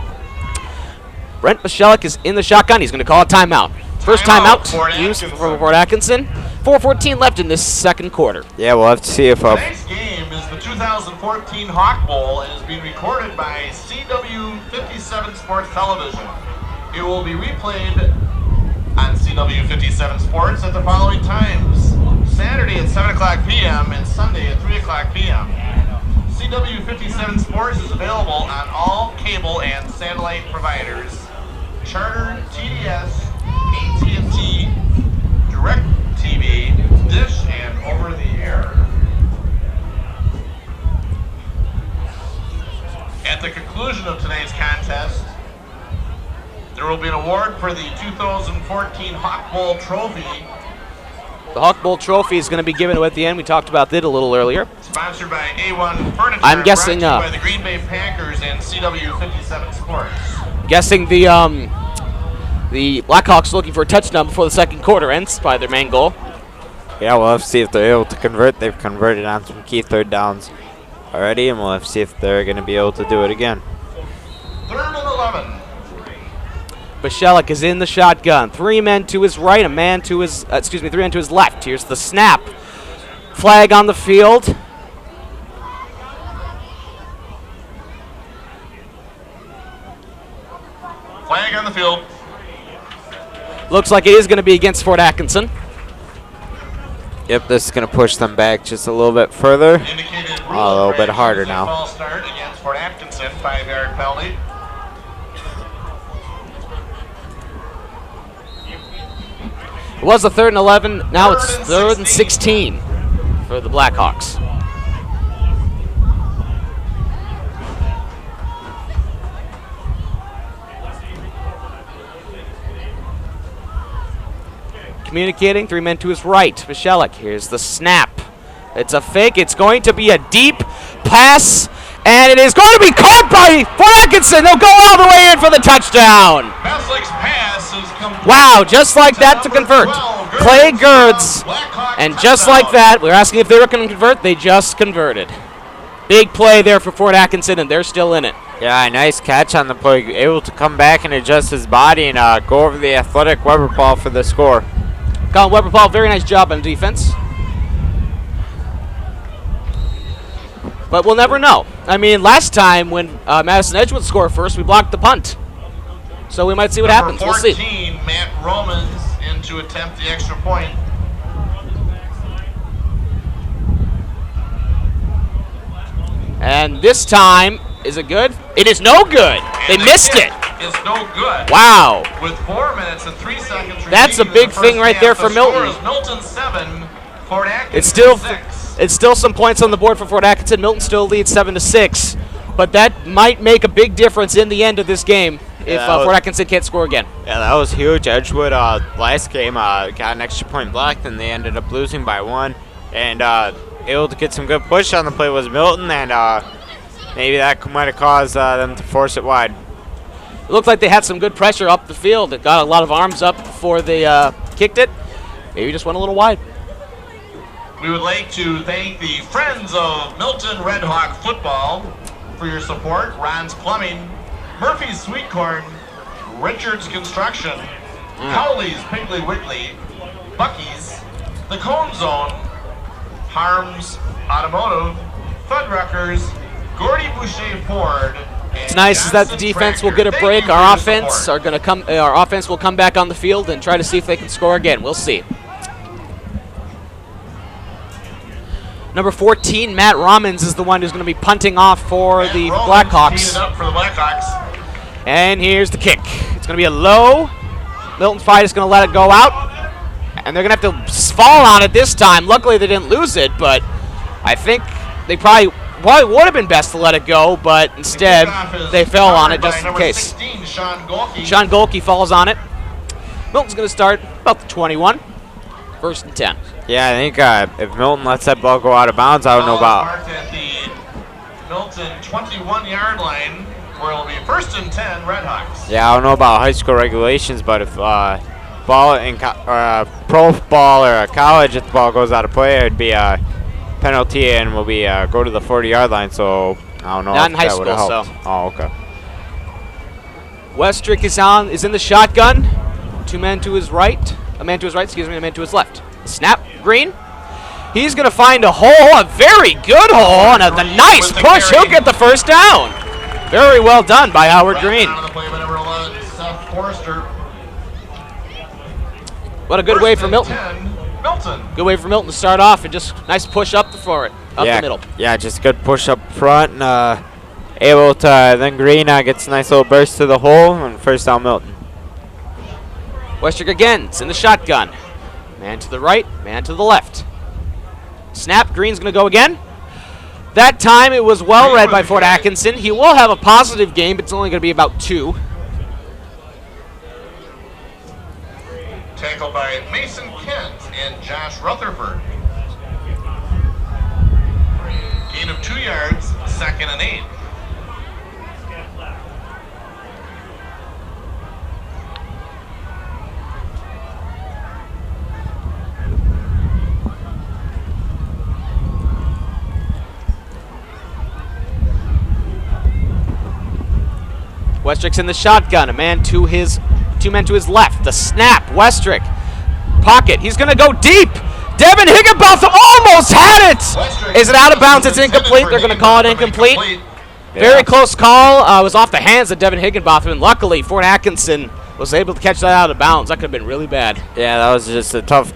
Brent Bichelik is in the shotgun. He's going to call a timeout. First timeout used for Fort Atkinson. 4:14 left in this second quarter. Yeah, we'll have to see if Today's game is the 2014 Hawk Bowl and is being recorded by CW57 Sports Television. It will be replayed on CW57 Sports at the following times: Saturday at 7 o'clock p.m. and Sunday at 3 o'clock p.m. CW57 Sports is available on all cable and satellite providers: Charter, TDS, AT&T, DirecTV, Dish, and over the air. At the conclusion of today's contest, there will be an award for the 2014 Hawk Bowl Trophy. The Hawk Bowl Trophy is going to be given away at the end. We talked about that a little earlier. Sponsored by A1 Furniture. I'm guessing brought to you by the Green Bay Packers and CW57 Sports. Guessing the Blackhawks looking for a touchdown before the second quarter ends by their main goal. Yeah, we'll have to see if they're able to convert. They've converted on some key third downs already, and we'll have to see if they're going to be able to do it again. 3rd and 11. Bichelik is in the shotgun. 3 men to his right, 3 men to his left. Here's the snap. Flag on the field. Flag on the field. Looks like it is going to be against Fort Atkinson. Yep, this is going to push them back just a little bit further. Indicated A little bit harder now. False start against Fort Atkinson, 5-yard penalty. It was a 3rd and 11. Now it's 3rd and 16 for the Blackhawks. Communicating, 3 men to his right. Bichelik, here's the snap. It's a fake. It's going to be a deep pass, And it is going to be caught by Fort Atkinson. They'll go all the way in for the touchdown. Meslick's pass is complete. Wow, just like that to convert. 12, Clay Gertz. Blackhawk And just like that, we were asking if they were going to convert. They just converted. Big play there for Fort Atkinson, and they're still in it. Yeah, nice catch on the play. Able to come back and adjust his body and go over the athletic Weber Paul for the score. Colin Weber Paul, very nice job on defense. But we'll never know. I mean, last time when Madison Edgewood scored first, we blocked the punt. So we might see what happens. We'll see. 14, Matt Romans in to attempt the extra point. And this time, is it good? It is no good. They missed it. It's no good. Wow. With 4 minutes and 3 seconds. That's a big thing right there for Milton. Milton 7, Fort Atkinson It's still 6. It's still some points on the board for Fort Atkinson. Milton still leads 7-6, but that might make a big difference in the end of this game if Fort Atkinson can't score again. Yeah, that was huge. Edgewood last game got an extra point blocked, and they ended up losing by 1. And able to get some good push on the play was Milton, and maybe that might have caused them to force it wide. It looked like they had some good pressure up the field. It got a lot of arms up before they kicked it. Maybe just went a little wide. We would like to thank the Friends of Milton Red Hawk Football for your support. Ron's Plumbing, Murphy's Sweet Corn, Richard's Construction, Cowley's Piggly Wiggly, Bucky's, The Cone Zone, Harms Automotive, Fuddruckers, Gordy Boucher Ford. It's nice is that the defense will get a break. Our offense are going to come. Our offense will come back on the field and try to see if they can score again. We'll see. Number 14, Matt Rommins, is the one who's going to be punting off for the Blackhawks. Up for the Blackhawks. And here's the kick. It's going to be a low. Milton Fight is going to let it go out. And they're going to have to fall on it this time. Luckily, they didn't lose it, but I think they probably would have been best to let it go, but instead they fell on it just in case. 16, Sean Golke. Sean Golke falls on it. Milton's going to start about the 21. First and 10. Yeah, I think if Milton lets that ball go out of bounds, I don't know about. Marked at the Milton 21-yard line, where it'll be first and 10, Redhawks. Yeah, I don't know about high school regulations, but if ball in pro ball or college, if the ball goes out of play, it'd be a penalty and will be go to the 40-yard line. So I don't know. Not if in high that school, would've helped. so. Oh, okay. Westrick is in the shotgun. Two men to his right. A man to his right, excuse me, a man to his left. Snap, Green. He's going to find a hole, a very good hole, and a nice push. He'll get the first down. Very well done by Howard Green. What a good way for Milton. Good way for Milton to start off and just nice push up for it, up the middle. Yeah, just good push up front and able to, then Green gets a nice little burst to the hole and first down Milton. Westrick again, it's in the shotgun. Man to the right, man to the left. Snap, Green's going to go again. That time it was well read by Fort Atkinson. He will have a positive game, but it's only going to be about 2. Tackled by Mason Kent and Josh Rutherford. Gain of 2 yards, second and 8. Westrick's in the shotgun. Two men to his left. The snap. Westrick. Pocket. He's going to go deep. Devin Higginbotham almost had it. Is it out of bounds? It's incomplete. They're going to call it incomplete. Very close call. It was off the hands of Devin Higginbotham, and luckily Fort Atkinson was able to catch that out of bounds. That could have been really bad. Yeah, that was just a tough.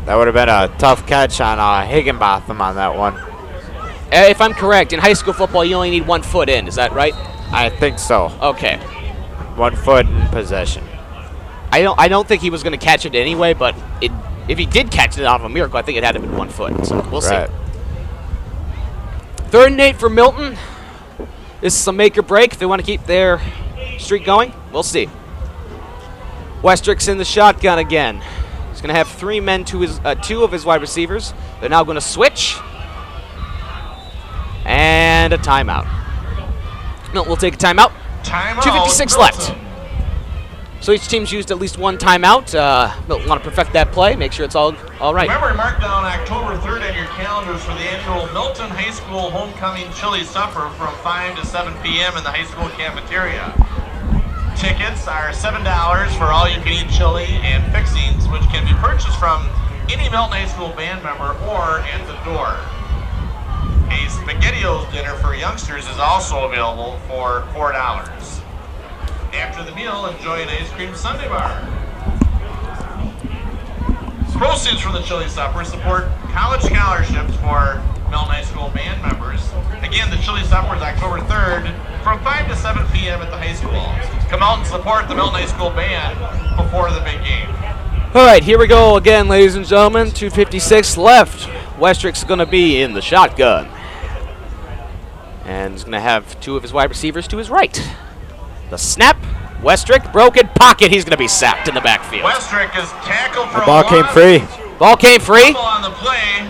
That would have been a tough catch on Higginbotham on that one. If I'm correct, in high school football, you only need 1 foot in. Is that right? I think so. Okay. 1 foot in possession. I don't think he was going to catch it anyway, but if he did catch it out of a miracle, I think it had to be 1 foot. So we'll see. 3rd and 8 for Milton. This is a make or break if they want to keep their streak going. We'll see. Westrick's in the shotgun again. He's going to have 3 men to his 2 of his wide receivers. They're now going to switch. and a timeout. Milton will take a timeout. Timeout. 2:56 left. So each team's used at least one timeout. Milton want to perfect that play, make sure it's all right. Remember, mark down October 3rd on your calendars for the annual Milton High School Homecoming Chili Supper from 5 to 7 p.m. in the high school cafeteria. Tickets are $7 for all-you-can-eat chili and fixings, which can be purchased from any Milton High School band member or at the door. A SpaghettiOs dinner for youngsters is also available for $4. After the meal, enjoy an ice cream sundae bar. Proceeds from the chili supper support college scholarships for Milton High School band members. Again, the chili supper is October 3rd from 5 to 7 p.m. at the high school. Come out and support the Milton High School band before the big game. All right, here we go again, ladies and gentlemen. 2:56 left. Westrick's going to be in the shotgun. And he's going to have two of his wide receivers to his right. The snap, Westrick, broken pocket. He's going to be sacked in the backfield. Westrick is tackled for The ball came free. Ball came free. On the play.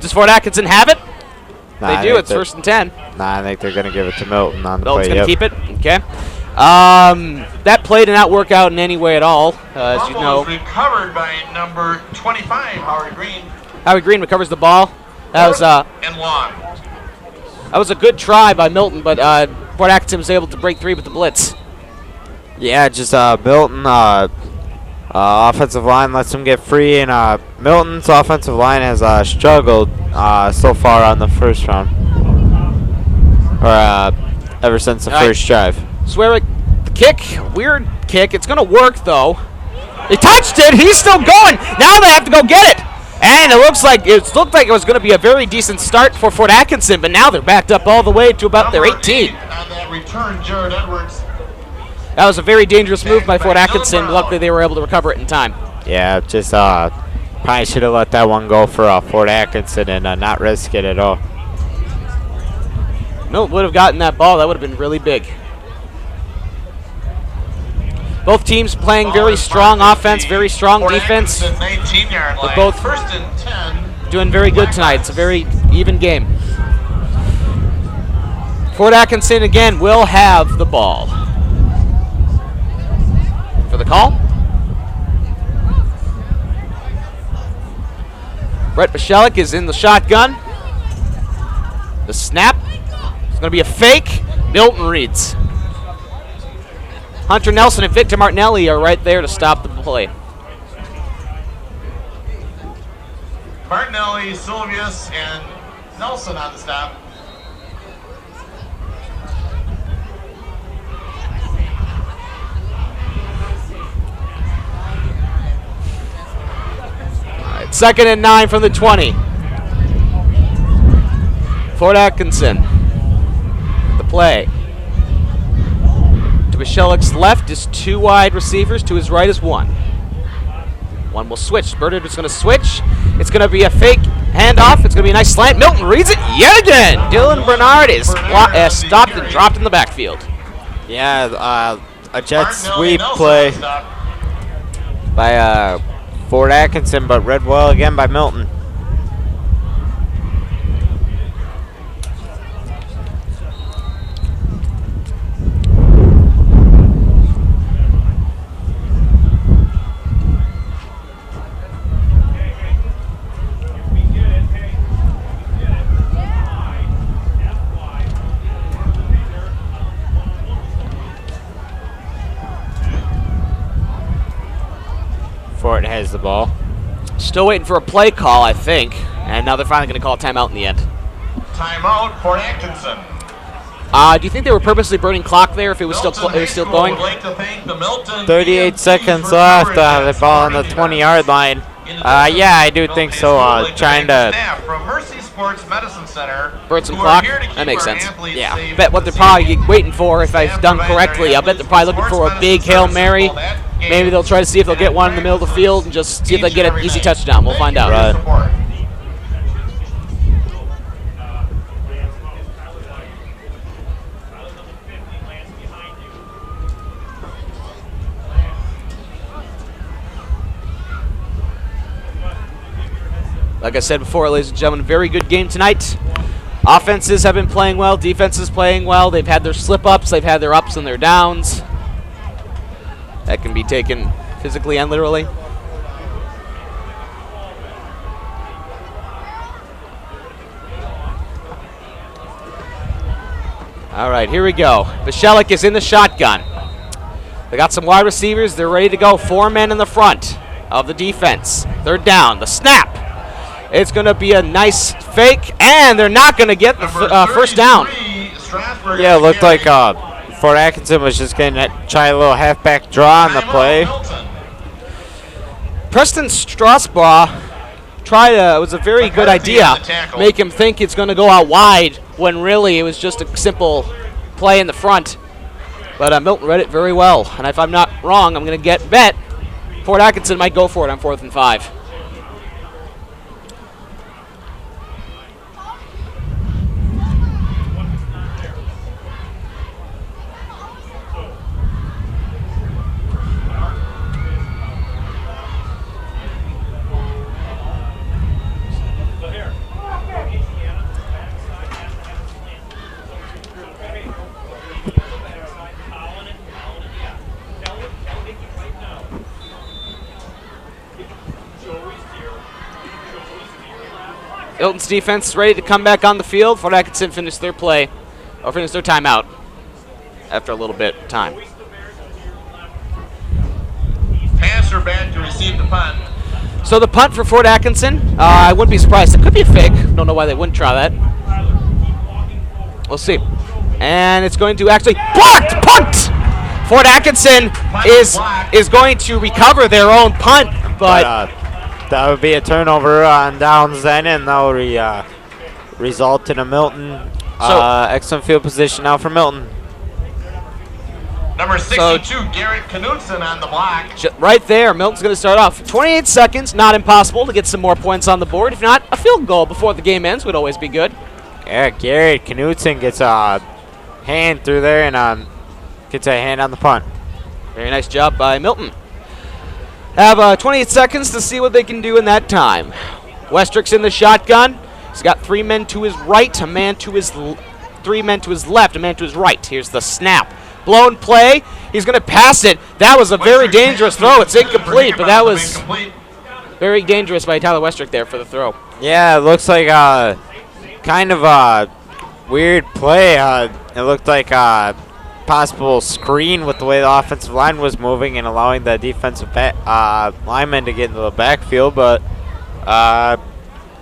Does Fort Atkinson have it? Nah, They do. It's 1st and 10. Nah, I think they're going to give it to Milton on the Milton's play. going to keep it. Okay. That play did not work out in any way at all, as you know. Was recovered by number 25, Howard Green. Howard Green recovers the ball. That was and long. That was a good try by Milton, but Fort Atkinson was able to break free with the blitz. Yeah, just Milton offensive line lets him get free, and Milton's offensive line has struggled so far on the first round, or ever since the first drive. Swearick, the kick, weird kick. It's going to work, though. He touched it. He's still going. Now they have to go get it. And it looked like it was going to be a very decent start for Fort Atkinson, but now they're backed up all the way to about their 18. On that return, Jared Edwards. That was a very dangerous move by Fort Atkinson. Luckily, they were able to recover it in time. Yeah, just probably should have let that one go for Fort Atkinson and not risk it at all. Milton would have gotten that ball. That would have been really big. Both teams playing very strong offense, very strong defense. They're both doing very good tonight. It's a very even game. Fort Atkinson, again, will have the ball. For the call. Brett Bichelik is in the shotgun. The snap. It's going to be a fake. Milton reads. Hunter Nelson and Victor Martinelli are right there to stop the play. Martinelli, Silvius, and Nelson on the stop. All right, 2nd and 9 from the 20. Fort Atkinson. The play. To Bichelik's left is 2 wide receivers. To his right is 1. One will switch. Bernard is going to switch. It's going to be a fake handoff. It's going to be a nice slant. Milton reads it yet again. Dylan Bernard is stopped and dropped in the backfield. Yeah, a jet sweep play by Fort Atkinson, but read well again by Milton. Fort has the ball. Still waiting for a play call, I think. And now they're finally going to call a timeout in the end. Timeout for Atkinson. Do you think they were purposely burning clock there if it was still going? Would like to thank the Milton 38 seconds left. The ball on the 20-yard line. Yeah, I do think so. Trying to from Mercy Sports Medicine Center. Burn some clock? That makes sense. Yeah. Bet what they're probably waiting for, if I've done correctly, I bet they're probably looking for a big Hail Mary. Maybe they'll try to see if they'll get one in the middle of the field and just see if they get an easy touchdown. We'll find out. Right. Like I said before, ladies and gentlemen, very good game tonight. Offenses have been playing well. Defenses playing well. They've had their slip-ups. They've had their ups and their downs. That can be taken physically and literally. All right, here we go. Bichelik is in the shotgun. They got some wide receivers. They're ready to go. 4 men in the front of the defense. Third down. The snap. It's going to be a nice fake, and they're not going to get the first down. Yeah, it looked like Fort Atkinson was just going to try a little halfback draw on the play. Preston Strasbaugh it was a very good idea. Make him think it's going to go out wide when really it was just a simple play in the front. But Milton read it very well. And if I'm not wrong, I'm going to bet Fort Atkinson might go for it on 4th and 5. Milton's defense ready to come back on the field. Fort Atkinson finished their play, or finished their timeout after a little bit of time. Passer back to receive the punt. So the punt for Fort Atkinson, I wouldn't be surprised. It could be a fake. Don't know why they wouldn't try that. We'll see. And it's going to actually blocked punt. Fort Atkinson is going to recover their own punt, but that would be a turnover on downs then, and that will result in a Milton excellent field position now for Milton. Number 62, Garrett Knudsen on the block. Right there, Milton's going to start off. 28 seconds, not impossible to get some more points on the board. If not, a field goal before the game ends would always be good. Yeah, Garrett Knudsen gets a hand through there and gets a hand on the punt. Very nice job by Milton. Have 28 seconds to see what they can do in that time. Westrick's in the shotgun. He's got 3 men to his right, 3 men to his left, a man to his right. Here's the snap. Blown play. He's going to pass it. That was a very dangerous throw. It's incomplete, but that was very dangerous by Tyler Westrick there for the throw. Yeah, it looks like kind of a weird play. It looked like a possible screen with the way the offensive line was moving and allowing the defensive lineman to get into the backfield, but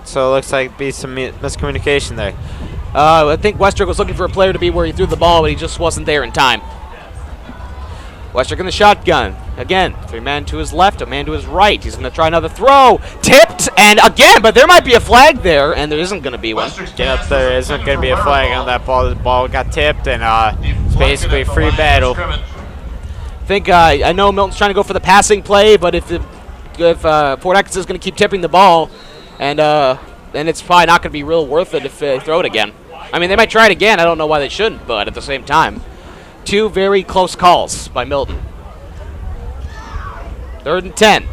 so it looks like be some miscommunication there. I think Westrick was looking for a player to be where he threw the ball, but he just wasn't there in time. Westrick in the shotgun. Again, 3 men to his left, a man to his right. He's going to try another throw. Tipped, and again, but there might be a flag there, and there isn't going to be one. Yep, there isn't going to be a flag on that ball. The ball got tipped, and it's basically a free battle. I know Milton's trying to go for the passing play, but if Fort Atkinson is going to keep tipping the ball, and then it's probably not going to be real worth it if they throw it again. I mean, they might try it again. I don't know why they shouldn't, but at the same time, 2 very close calls by Milton. 3rd and 10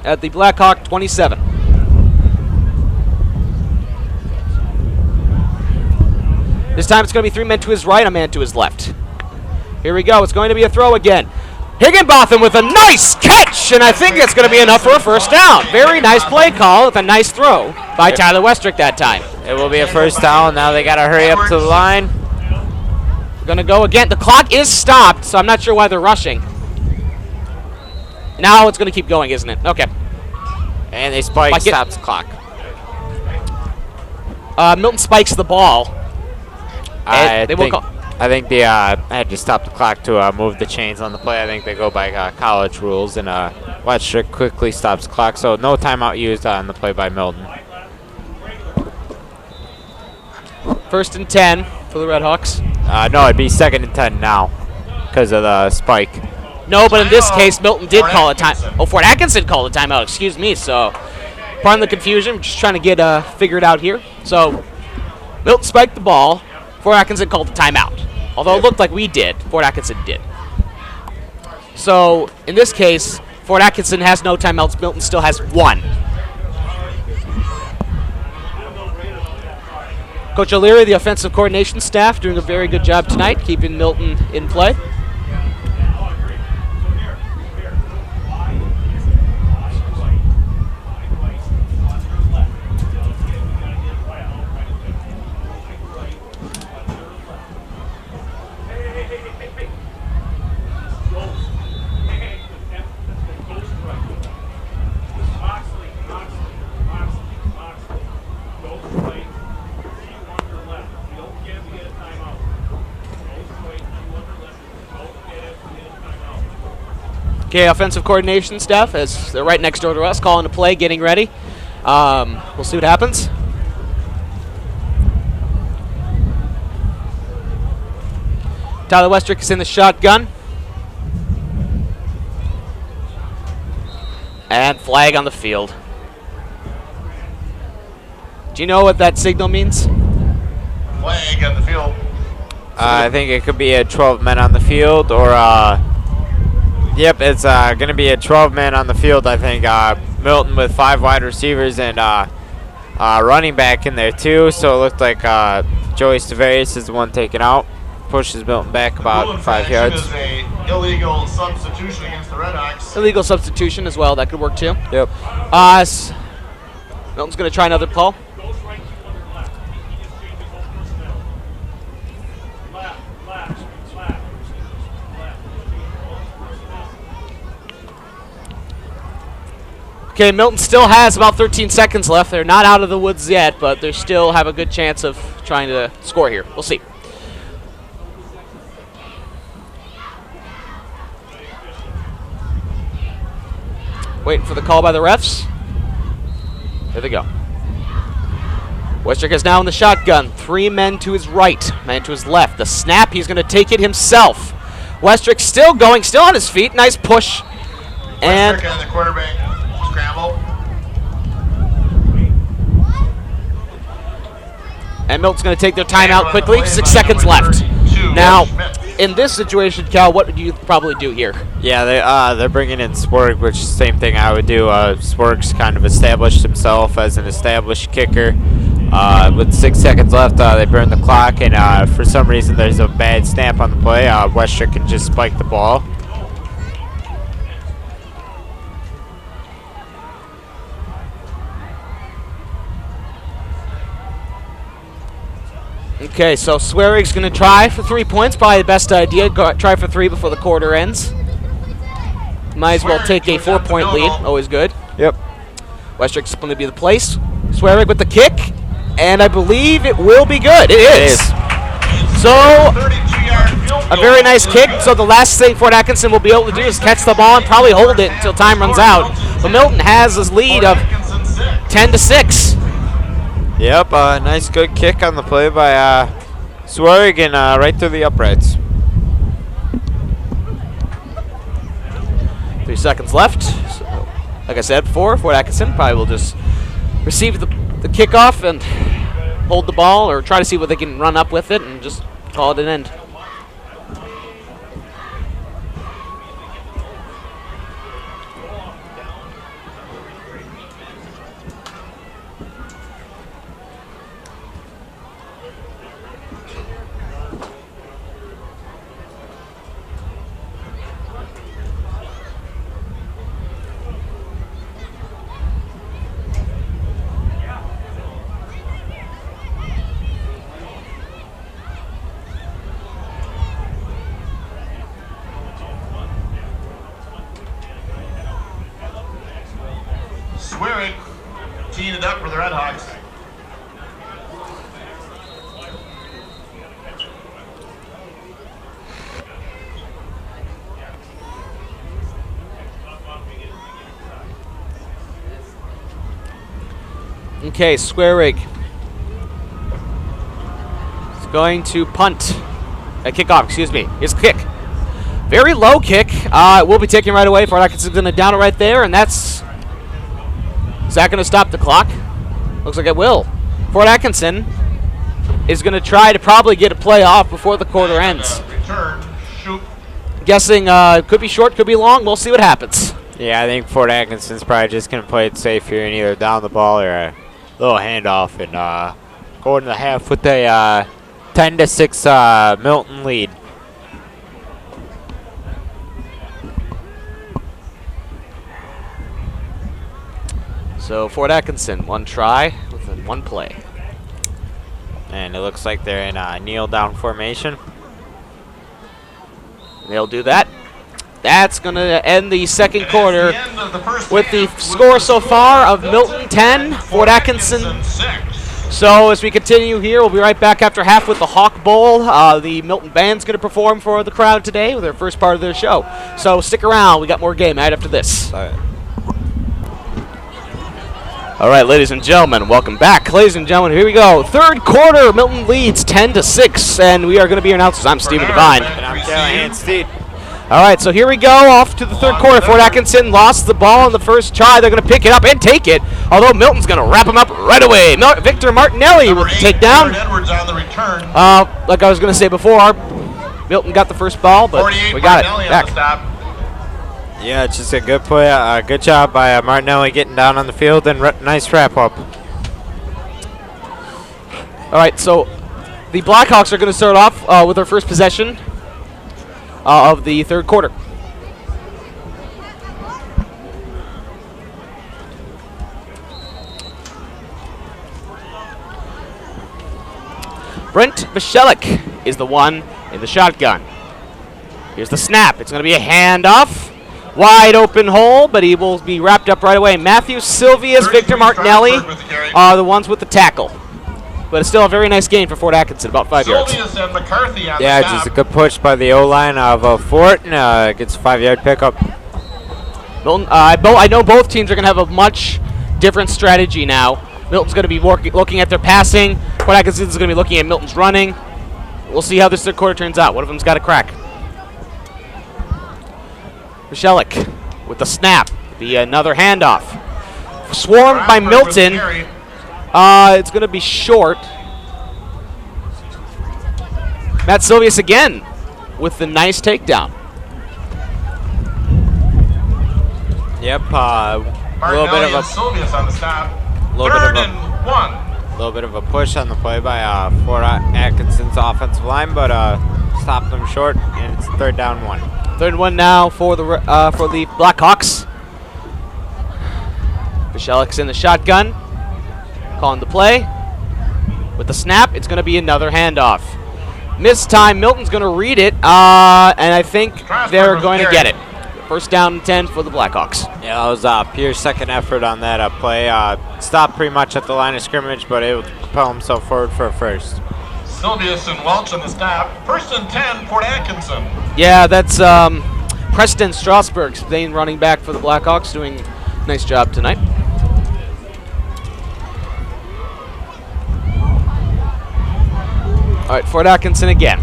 at the Blackhawk 27. This time it's going to be 3 men to his right, a man to his left. Here we go. It's going to be a throw again. Higginbotham with a nice catch, and I think it's going to be enough for a first down. Very nice play call with a nice throw by Tyler Westrick that time. It will be a first down. Now they got to hurry up to the line. Going to go again. The clock is stopped, so I'm not sure why they're rushing. Now it's going to keep going, isn't it? Okay. And they stops the clock. Milton spikes the ball. I think they had to stop the clock to move the chains on the play. I think they go by college rules, and Westrick quickly stops the clock, so no timeout used on the play by Milton. 1st and 10 for the Redhawks. No, it'd be 2nd and 10 now because of the spike. No, but in this case, Milton did call a time. Oh, Fort Atkinson called a timeout. Excuse me. So, pardon the confusion. I'm just trying to get figured out here. So, Milton spiked the ball. Fort Atkinson called a timeout. Although it looked like we did, Fort Atkinson did. So, in this case, Fort Atkinson has no timeouts. Milton still has 1. Coach O'Leary, the offensive coordination staff, doing a very good job tonight, keeping Milton in play. Okay, offensive coordination staff, as they're right next door to us, calling the play, getting ready. We'll see what happens. Tyler Westrick is in the shotgun. And flag on the field. Do you know what that signal means? Flag on the field. I think it could be a 12 men on the field, or yep, it's going to be a 12 men on the field. I think Milton with 5 wide receivers and running back in there too. So it looked like Joey Stavarius is the one taken out. Pushes Milton back about 5 yards. Is a illegal substitution against the Redhawks. Illegal substitution as well. That could work too. Yep. Milton's going to try another call. Okay, Milton still has about 13 seconds left. They're not out of the woods yet, but they still have a good chance of trying to score here. We'll see. Waiting for the call by the refs. There they go. Westrick is now in the shotgun. 3 men to his right, man to his left. The snap, he's going to take it himself. Westrick still going, still on his feet. Nice push. And Westrick on the quarterback. Scramble. And Milton's going to take their timeout quickly. 6 seconds left. Now, in this situation, Cal, what would you probably do here? Yeah, they're bringing in Spork, which is the same thing I would do. Spork's kind of established himself as an established kicker. With 6 seconds left, they burn the clock, and for some reason there's a bad snap on the play. Westrick can just spike the ball. Okay, so Swearig's going to try for 3 points. Probably the best idea. Try for 3 before the quarter ends. Might as well take a 4-point lead. Always good. Yep. Westrick's going to be the place. Swearig with the kick, and I believe it will be good. It is. So, a very nice kick. So the last thing Fort Atkinson will be able to do is catch the ball and probably hold it until time runs out. But Milton has his lead of 10-6. Yep, nice good kick on the play by Swearig and right through the uprights. 3 seconds left. So, like I said before, Fort Atkinson probably will just receive the kickoff and hold the ball, or try to see what they can run up with it and just call it an end. Swearig teeing it up for the Redhawks. Okay, Swearig is going to punt. Kickoff, excuse me. His kick. Very low kick. It will be taken right away. Fort Atkinson's going to down it right there, and that's... Is that going to stop the clock? Looks like it will. Fort Atkinson is going to try to probably get a play off before the quarter ends. Return, shoot. Guessing could be short, could be long. We'll see what happens. Yeah, I think Fort Atkinson's probably just going to play it safe here and either down the ball or a little handoff and going to the half with a 10-6 Milton lead. So Fort Atkinson, one try within one play. And it looks like they're in a kneel-down formation. They'll do that. That's going to end the second quarter with the score so far of Milton 10, Fort Atkinson 6. So as we continue here, we'll be right back after half with the Hawk Bowl. The Milton band's going to perform for the crowd today with their first part of their show. So stick around. We got more game right after this. All right, ladies and gentlemen, welcome back. Ladies and gentlemen, here we go. Third quarter, Milton leads 10-6, and we are going to be your announcers. I'm Stephen Devine. And I'm Callahan Steed. All right, so here we go, off to the third quarter. Fort Atkinson lost the ball in the first try. They're going to pick it up and take it, although Milton's going to wrap him up right away. Victor Martinelli with the takedown. Like I was going to say before, Milton got the first ball, but we got it back. Yeah, it's just a good play. Good job by Martinelli getting down on the field, and nice wrap-up. All right, so the Blackhawks are going to start off with their first possession of the third quarter. Brent Vachelik is the one in the shotgun. Here's the snap. It's going to be a handoff. Wide open hole, but he will be wrapped up right away. Matthew Silvius, Victor Martinelli are the ones with the tackle. But it's still a very nice gain for Fort Atkinson, about 5 yards. Yeah, just a good push by the O-line of Fort, and gets a 5-yard pickup. Milton, I know both teams are going to have a much different strategy now. Milton's going to be looking at their passing. Fort Atkinson's going to be looking at Milton's running. We'll see how this third quarter turns out. One of them's got a crack. Michelik with the snap. Be another handoff. Swarmed by Milton. It's going to be short. Matt Silvius again with the nice takedown. Yep, a little bit of a Silvius on the stop. Little bit of a push on the play by Fort Atkinson's offensive line, but stopped them short, and it's 3rd down 1. 3rd and 1 now for the Blackhawks. Michelik's in the shotgun. Calling the play. With the snap, it's going to be another handoff. Missed time. Milton's going to read it, and I think they're going to get it. First down and 10 for the Blackhawks. Yeah, that was Pierce's second effort on that play. Stopped pretty much at the line of scrimmage, but able to propel himself forward for a first. Silvius and Welch on the stop. 1st and 10, Fort Atkinson. Yeah, that's Preston Strasburg, staying running back for the Blackhawks, doing a nice job tonight. All right, Fort Atkinson again.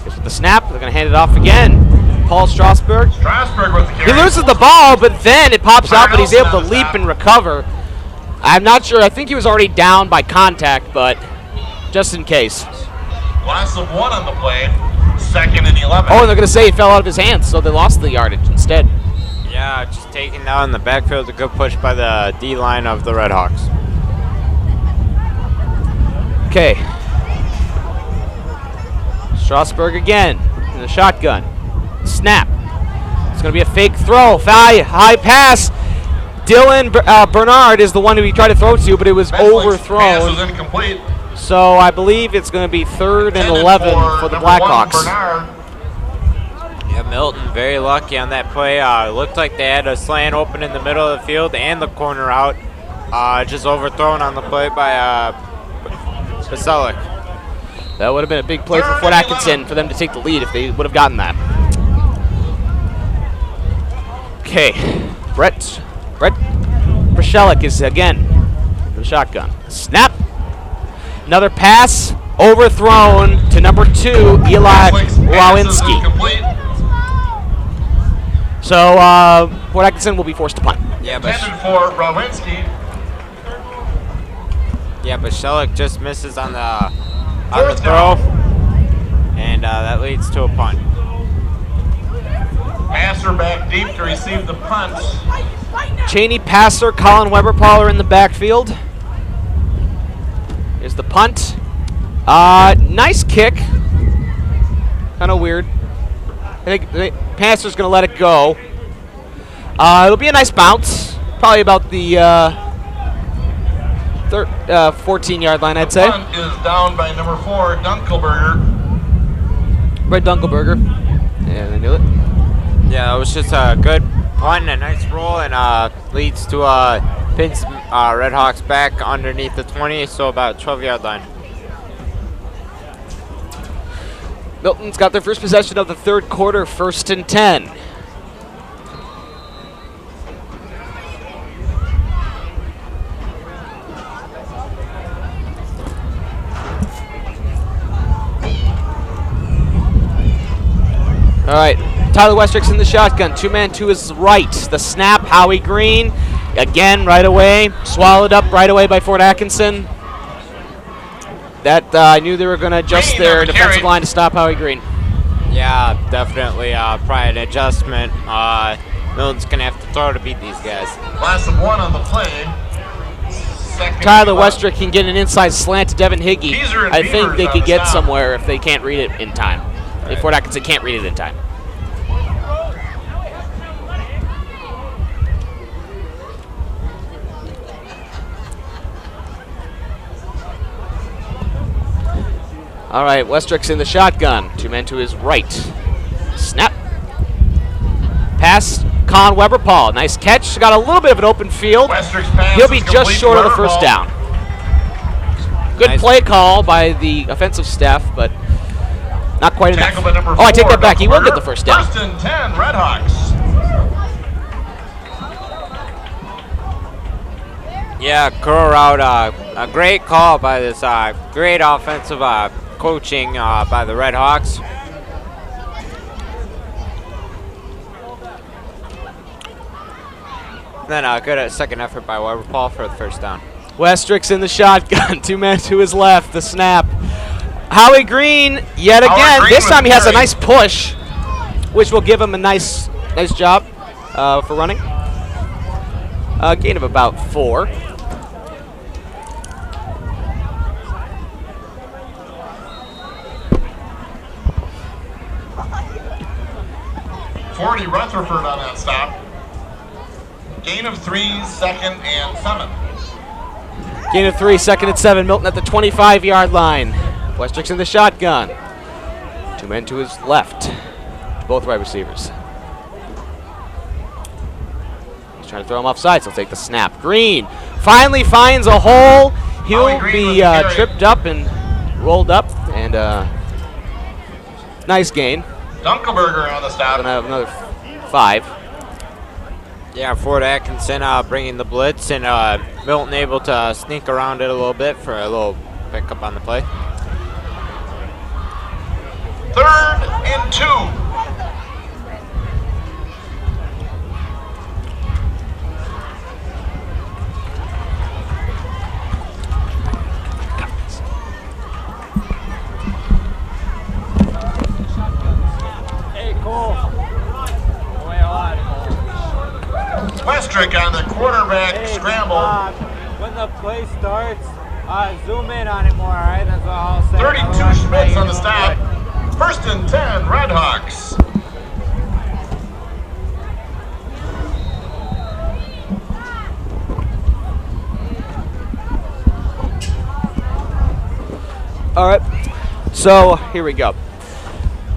Here's the snap. They're going to hand it off again. Paul Strasburg. Strasburg with the carry. He loses the ball, but then it pops out, but he's able to leap and recover. I'm not sure. I think he was already down by contact, but just in case. Loss of 1 on the play. 2nd and 11. Oh, and they're going to say he fell out of his hands, so they lost the yardage instead. Yeah, just taking down in the backfield. A good push by the D-line of the Red Hawks. Okay. Strasburg again in the shotgun. Snap. It's going to be a fake throw. High pass. Dylan Bernard is the one who he tried to throw to, but it was overthrown. Pass was incomplete. So I believe it's going to be 3rd and 11 for the Blackhawks. Yeah, Milton very lucky on that play. Looked like they had a slant open in the middle of the field and the corner out. Just overthrown on the play by Vachelik. That would have been a big play for Fort Atkinson for them to take the lead if they would have gotten that. Okay, Brett Vachelik is again in the shotgun. Snap. Another pass overthrown to number 2, Eli Lawinski. So Fort Atkinson will be forced to punt. Yeah, but for Lawinski. Yeah, but Vachelik just misses on the throw, and that leads to a punt. Passer back deep to receive the punt. Cheney passer, Colin Weber-Paul in the backfield. Here's the punt. Nice kick. Kind of weird. I think the Panthers going to let it go. It'll be a nice bounce. Probably about the 14-yard line, I'd say. The punt is down by number 4, Dunkelberger. Brett Dunkelberger. And I knew it. Yeah, it was just a good punt and a nice roll, and leads to pins Red Hawks back underneath the 20, so about 12-yard line. Milton's got their first possession of the third quarter, 1st and 10. All right, Tyler Westrick's in the shotgun. 2-man to his right. The snap, Howie Green. Again, right away. Swallowed up right away by Fort Atkinson. That I knew they were going to adjust their defensive line to stop Howie Green. Yeah, definitely probably an adjustment. Milton's going to have to throw to beat these guys. Last of 1 on the play. Tyler Westrick can get an inside slant to Devin Higgy. I think they could get stop. somewhere if they can't read it in time. If Fort Atkinson can't read it in time. All right, Westrick's in the shotgun. 2-men to his right. Snap. Pass, Con Weber Paul. Nice catch. Got a little bit of an open field. Westrick's pass He'll be is just complete short of the Weber first ball. down. Good Nice. play call by the offensive staff, but not quite enough. Tackle by number Oh, I take 4, that back. He will get Dunkelberger. the first down. 1st and 10, Red Hawks. Yeah, curl route, a great call by this great offensive coaching by the Red Hawks. Then a good second effort by Weber Paul for the first down. Westrick's in the shotgun. 2-man to his left. The snap. Howie Green yet Howie again. Green This with time he has a carry. nice push, which will give him a nice job for running. Gain of about 4. Forty Rutherford on that stop. Gain of 3, 2nd and 7. Gain of 3, 2nd and 7. Milton at the 25-yard line. Westrick's in the shotgun. 2 men to his left. Both wide receivers. He's trying to throw him off sides. He'll take the snap. Green finally finds a hole. He'll Howie Green be with the carry. tripped up and rolled up. And nice gain. Dunkelberger on the stop. Gonna have another 5. Yeah, Fort Atkinson bringing the blitz, and Milton able to sneak around it a little bit for a little pickup on the play. 3rd and 2. Westrick on the quarterback scramble. When the play starts, zoom in on it more, all right? That's all I'll say. 32 Schmitz on the stop. 1st and 10, Red Hawks. All right, so here we go.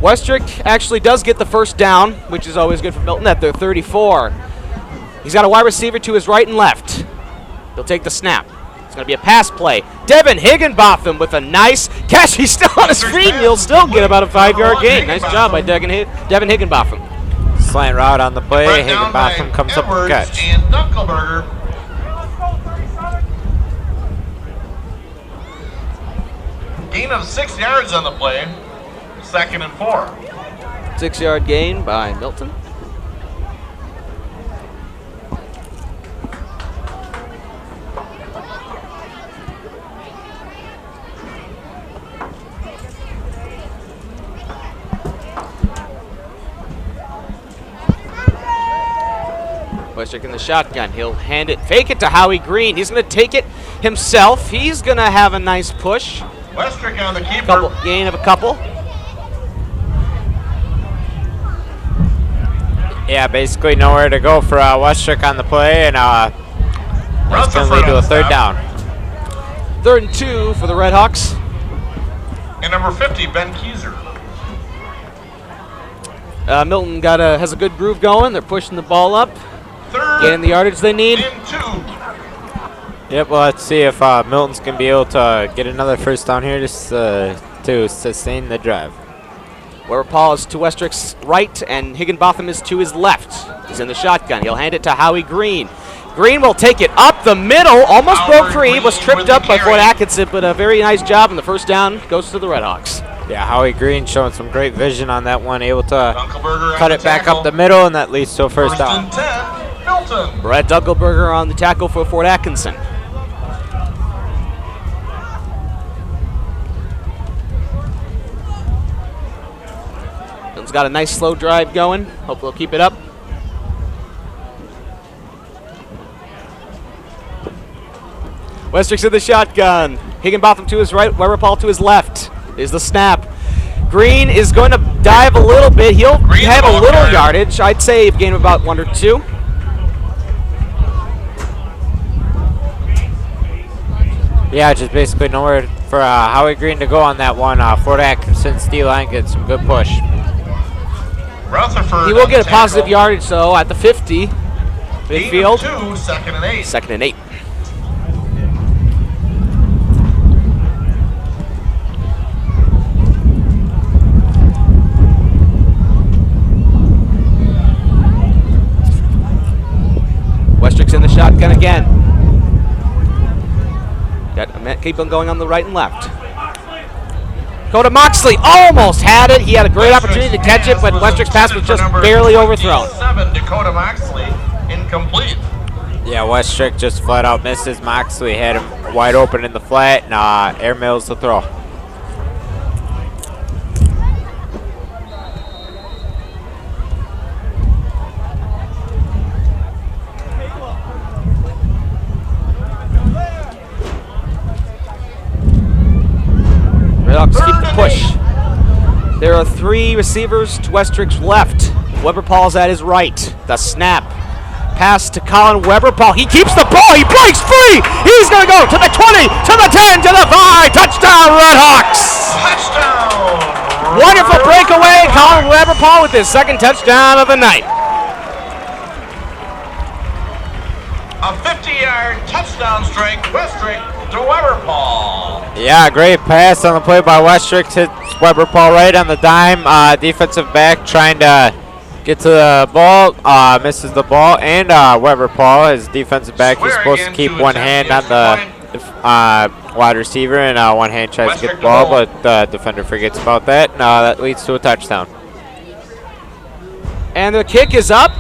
Westrick actually does get the first down, which is always good for Milton at their 34. He's got a wide receiver to his right and left. He'll take the snap. It's going to be a pass play. Devin Higginbotham with a nice catch. He's still on his feet, and he'll still get about a 5-yard gain. Nice job by Devin Higginbotham. Slant route on the play. Brought down by Higginbotham comes up with Edwards the catch. and Dunkelberger. Gain of 6 yards on the play. 2nd and 4. 6-yard gain by Milton. Westrick in the shotgun. He'll hand it, fake it to Howie Green. He's going to take it himself. He's going to have a nice push. Westrick on the keeper. Gain of a couple. Yeah, basically nowhere to go for Westrick on the play, and that's going to lead to a third down. 3rd and 2 for the Red Hawks. And number 50, Ben Keyser. Milton has a good groove going. They're pushing the ball up, getting the yardage they need. And 2. Yep, well, let's see if Milton's going to be able to get another first down here just to sustain the drive. Weber Paul is to Westrick's right, and Higginbotham is to his left. He's in the shotgun. He'll hand it to Howie Green. Green will take it up the middle, almost broke free, was tripped up by Fort Atkinson, but a very nice job, and the first down goes to the Red Hawks. Yeah, Howie Green showing some great vision on that one, able to cut it back up the middle, and that leads to a first down. 10, Milton. Brett Dunkelberger on the tackle for Fort Atkinson. Milton's got a nice slow drive going. Hope they'll keep it up. Westrick's in the shotgun. Higginbotham to his right, Weber Paul to his left. Is the snap. Green is going to dive a little bit. He'll have a little yardage. I'd say a gain of about 1 or 2. Yeah, just basically nowhere for Howie Green to go on that one. Fort Atkinson's D-line gets some good push. He will get a positive yardage, though, at the 50. Midfield. 2, 2nd and 8. 2nd and 8. Westrick's in the shotgun again. Keep on going on the right and left. Dakota Moxley almost had it. He had a great opportunity to catch it, but Westrick's pass was just barely overthrown. 7, Dakota Moxley, incomplete. Yeah, Westrick just flat out misses. Moxley had him wide open in the flat, and airmails the throw. Redhawks keep the push. There are 3 receivers to Westrick's left. Weber Paul's at his right. The snap. Pass to Colin Weber Paul. He keeps the ball. He breaks free. He's going to go to the 20, to the 10, to the 5. Touchdown, Redhawks. Touchdown. Wonderful breakaway. Colin Weber Paul with his 2nd touchdown of the night. A 50-yard touchdown strike, Westrick to Weber Paul. Yeah, great pass on the play by Westrick. Hits Weber Paul right on the dime. Defensive back trying to get to the ball, misses the ball, and Weber Paul, his defensive back, is supposed to keep one hand on the wide receiver, and one hand tries to get the ball, but the defender forgets about that, and that leads to a touchdown. And the kick is up,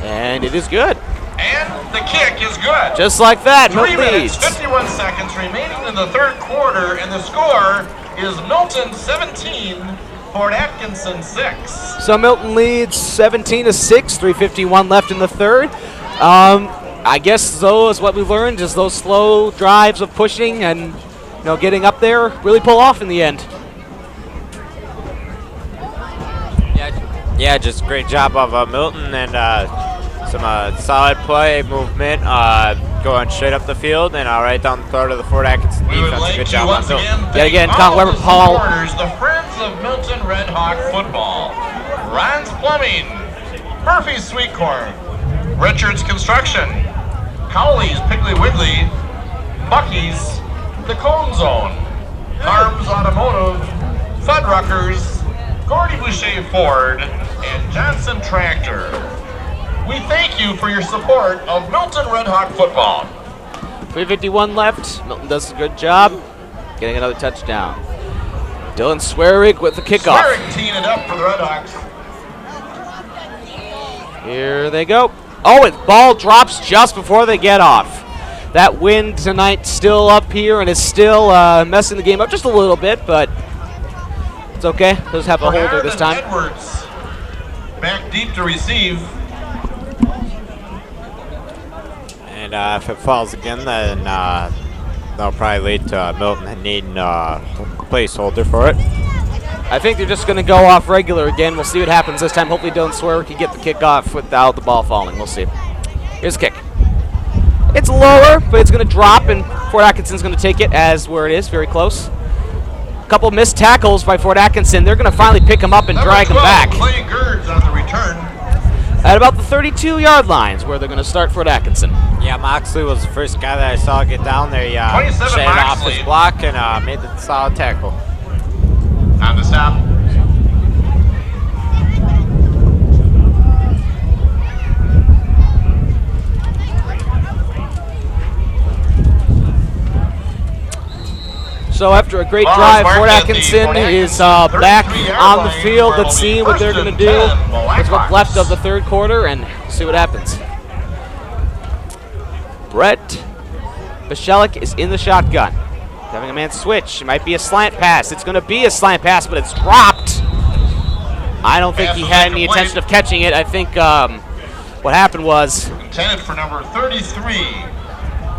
and it is good. And the kick is good. Just like that, 3 Milton minutes, leads. 51 seconds remaining in the 3rd quarter, and the score is Milton 17, Fort Atkinson 6. So Milton leads 17-6, 3:51 left in the 3rd. I guess those what we learned is those slow drives of pushing and getting up there really pull off in the end. Yeah, just great job of Milton and some solid play movement, going straight up the field and right down the throat of the Fort Atkinson defense. Good job on Milton. Yet again, Colin Weber Paul. The Friends of Milton Red Hawk football. Ron's Plumbing, Murphy's Sweet Corn, Richards Construction, Cowley's Piggly Wiggly, Bucky's The Cone Zone, Harms Automotive, Fuddruckers, Gordy Boucher Ford, and Johnson Tractor. We thank you for your support of Milton Red Hawk football. 3:51 left. Milton does a good job getting another touchdown. Dylan Swearig with the kickoff. Swearig teeing it up for the Red Hawks. Here they go. Oh, and ball drops just before they get off. That wind tonight still up here and is still messing the game up just a little bit, but it's okay. Does have a holder this time. Edwards back deep to receive. And if it falls again, then that'll probably lead to Milton needing a placeholder for it. I think they're just going to go off regular again. We'll see what happens this time. Hopefully Dylan Swear can get the kickoff without the ball falling. We'll see. Here's the kick. It's lower, but it's going to drop, and Fort Atkinson's going to take it as where it is, very close. A couple missed tackles by Fort Atkinson. They're going to finally pick him up and drag him back. Clay Gerds on the return. At about the 32-yard lines where they're going to start Fort Atkinson. Yeah, Moxley was the first guy that I saw get down there. He 27 shed off Moxley. his block and made the solid tackle. On the stop. So after a great drive, Fort Atkinson is back on the field. Let's see what they're going to do. That's what's left of the third quarter, and see what happens. Brett Bichelik is in the shotgun. Having a man switch. It might be a slant pass. It's going to be a slant pass, but it's dropped. I don't think he had any intention of catching it. I think what happened was Intended for number 33.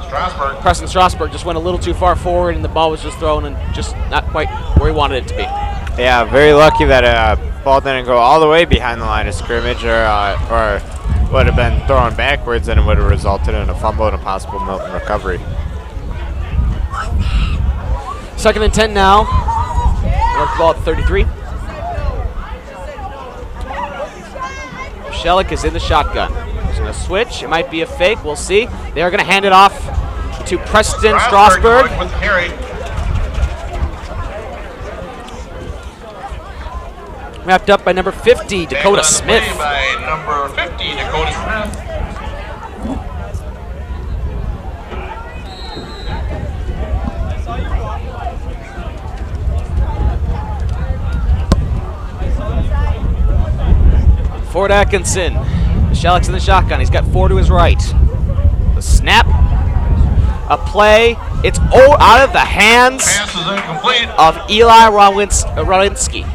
Strasburg. Preston Strasburg just went a little too far forward, and the ball was just thrown and just not quite where he wanted it to be. Yeah, very lucky that ball didn't go all the way behind the line of scrimmage, or would have been thrown backwards, and it would have resulted in a fumble and a possible Milton recovery. 2nd and 10 now. North ball at 33. Shelik is in the shotgun. He's going to switch. It might be a fake. We'll see. They are going to hand it off to Preston Strasburg. With carry. Wrapped up by number 50, Dakota Smith. By number 50, Dakota Smith. Fort Atkinson. Shelik's in the shotgun. He's got 4 to his right. The snap. A play. It's out of the hands Pass is incomplete. of Eli Rawinski.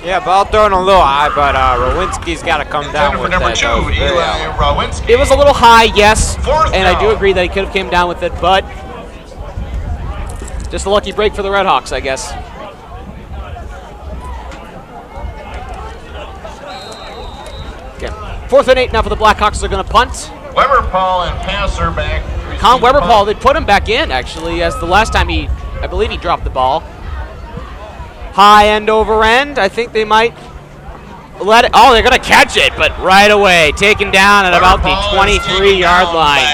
Yeah, ball thrown a little high, but Rowinski's got to come down Intended with for number that. 2, That was very Eli high. Rawinski. It was a little high, yes, 4th and I do down. agree that he could have came down with it, but just a lucky break for the Red Hawks, I guess. Okay, 4th and 8 now for the Blackhawks. They're going to punt. Weber Paul and passer back. Con Weber Paul, they put him back in, actually, as the last time I believe he dropped the ball. High end over end. I think they might let it. Oh, they're going to catch it, but right away, taken down at about the 23-yard line.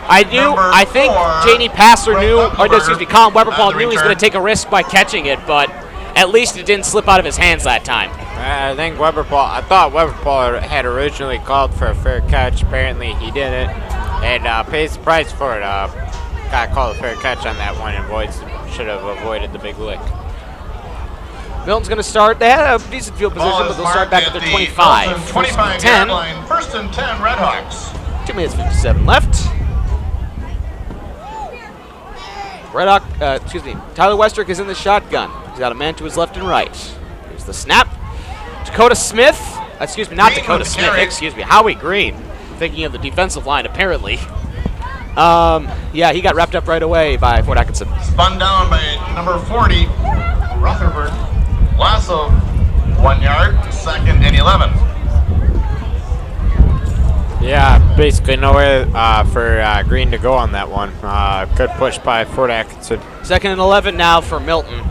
I think Janie Passer knew, or excuse me, Colin Weber Paul knew he was going to take a risk by catching it, but at least it didn't slip out of his hands that time. I think I thought Weber Paul had originally called for a fair catch. Apparently he didn't, and pays the price for it. Got called a fair catch on that one, and should have avoided the big lick. Milton's going to start. They had a decent field position, but they'll start back at their 25. 25-yard line. 1st and 10, Red Hawks. 2 minutes 57 left. Tyler Westrick is in the shotgun. He's got a man to his left and right. Here's the snap. Dakota Smith. Excuse me, not Green Dakota with the Smith. carry. Excuse me, Howie Green. Thinking of the defensive line, apparently. Yeah, he got wrapped up right away by Fort Atkinson. Spun down by number 40, Rutherford. Loss of 1 yard, 2nd and 11. Yeah, basically nowhere for Green to go on that one. Good push by Fort Atkinson. 2nd and 11 now for Milton.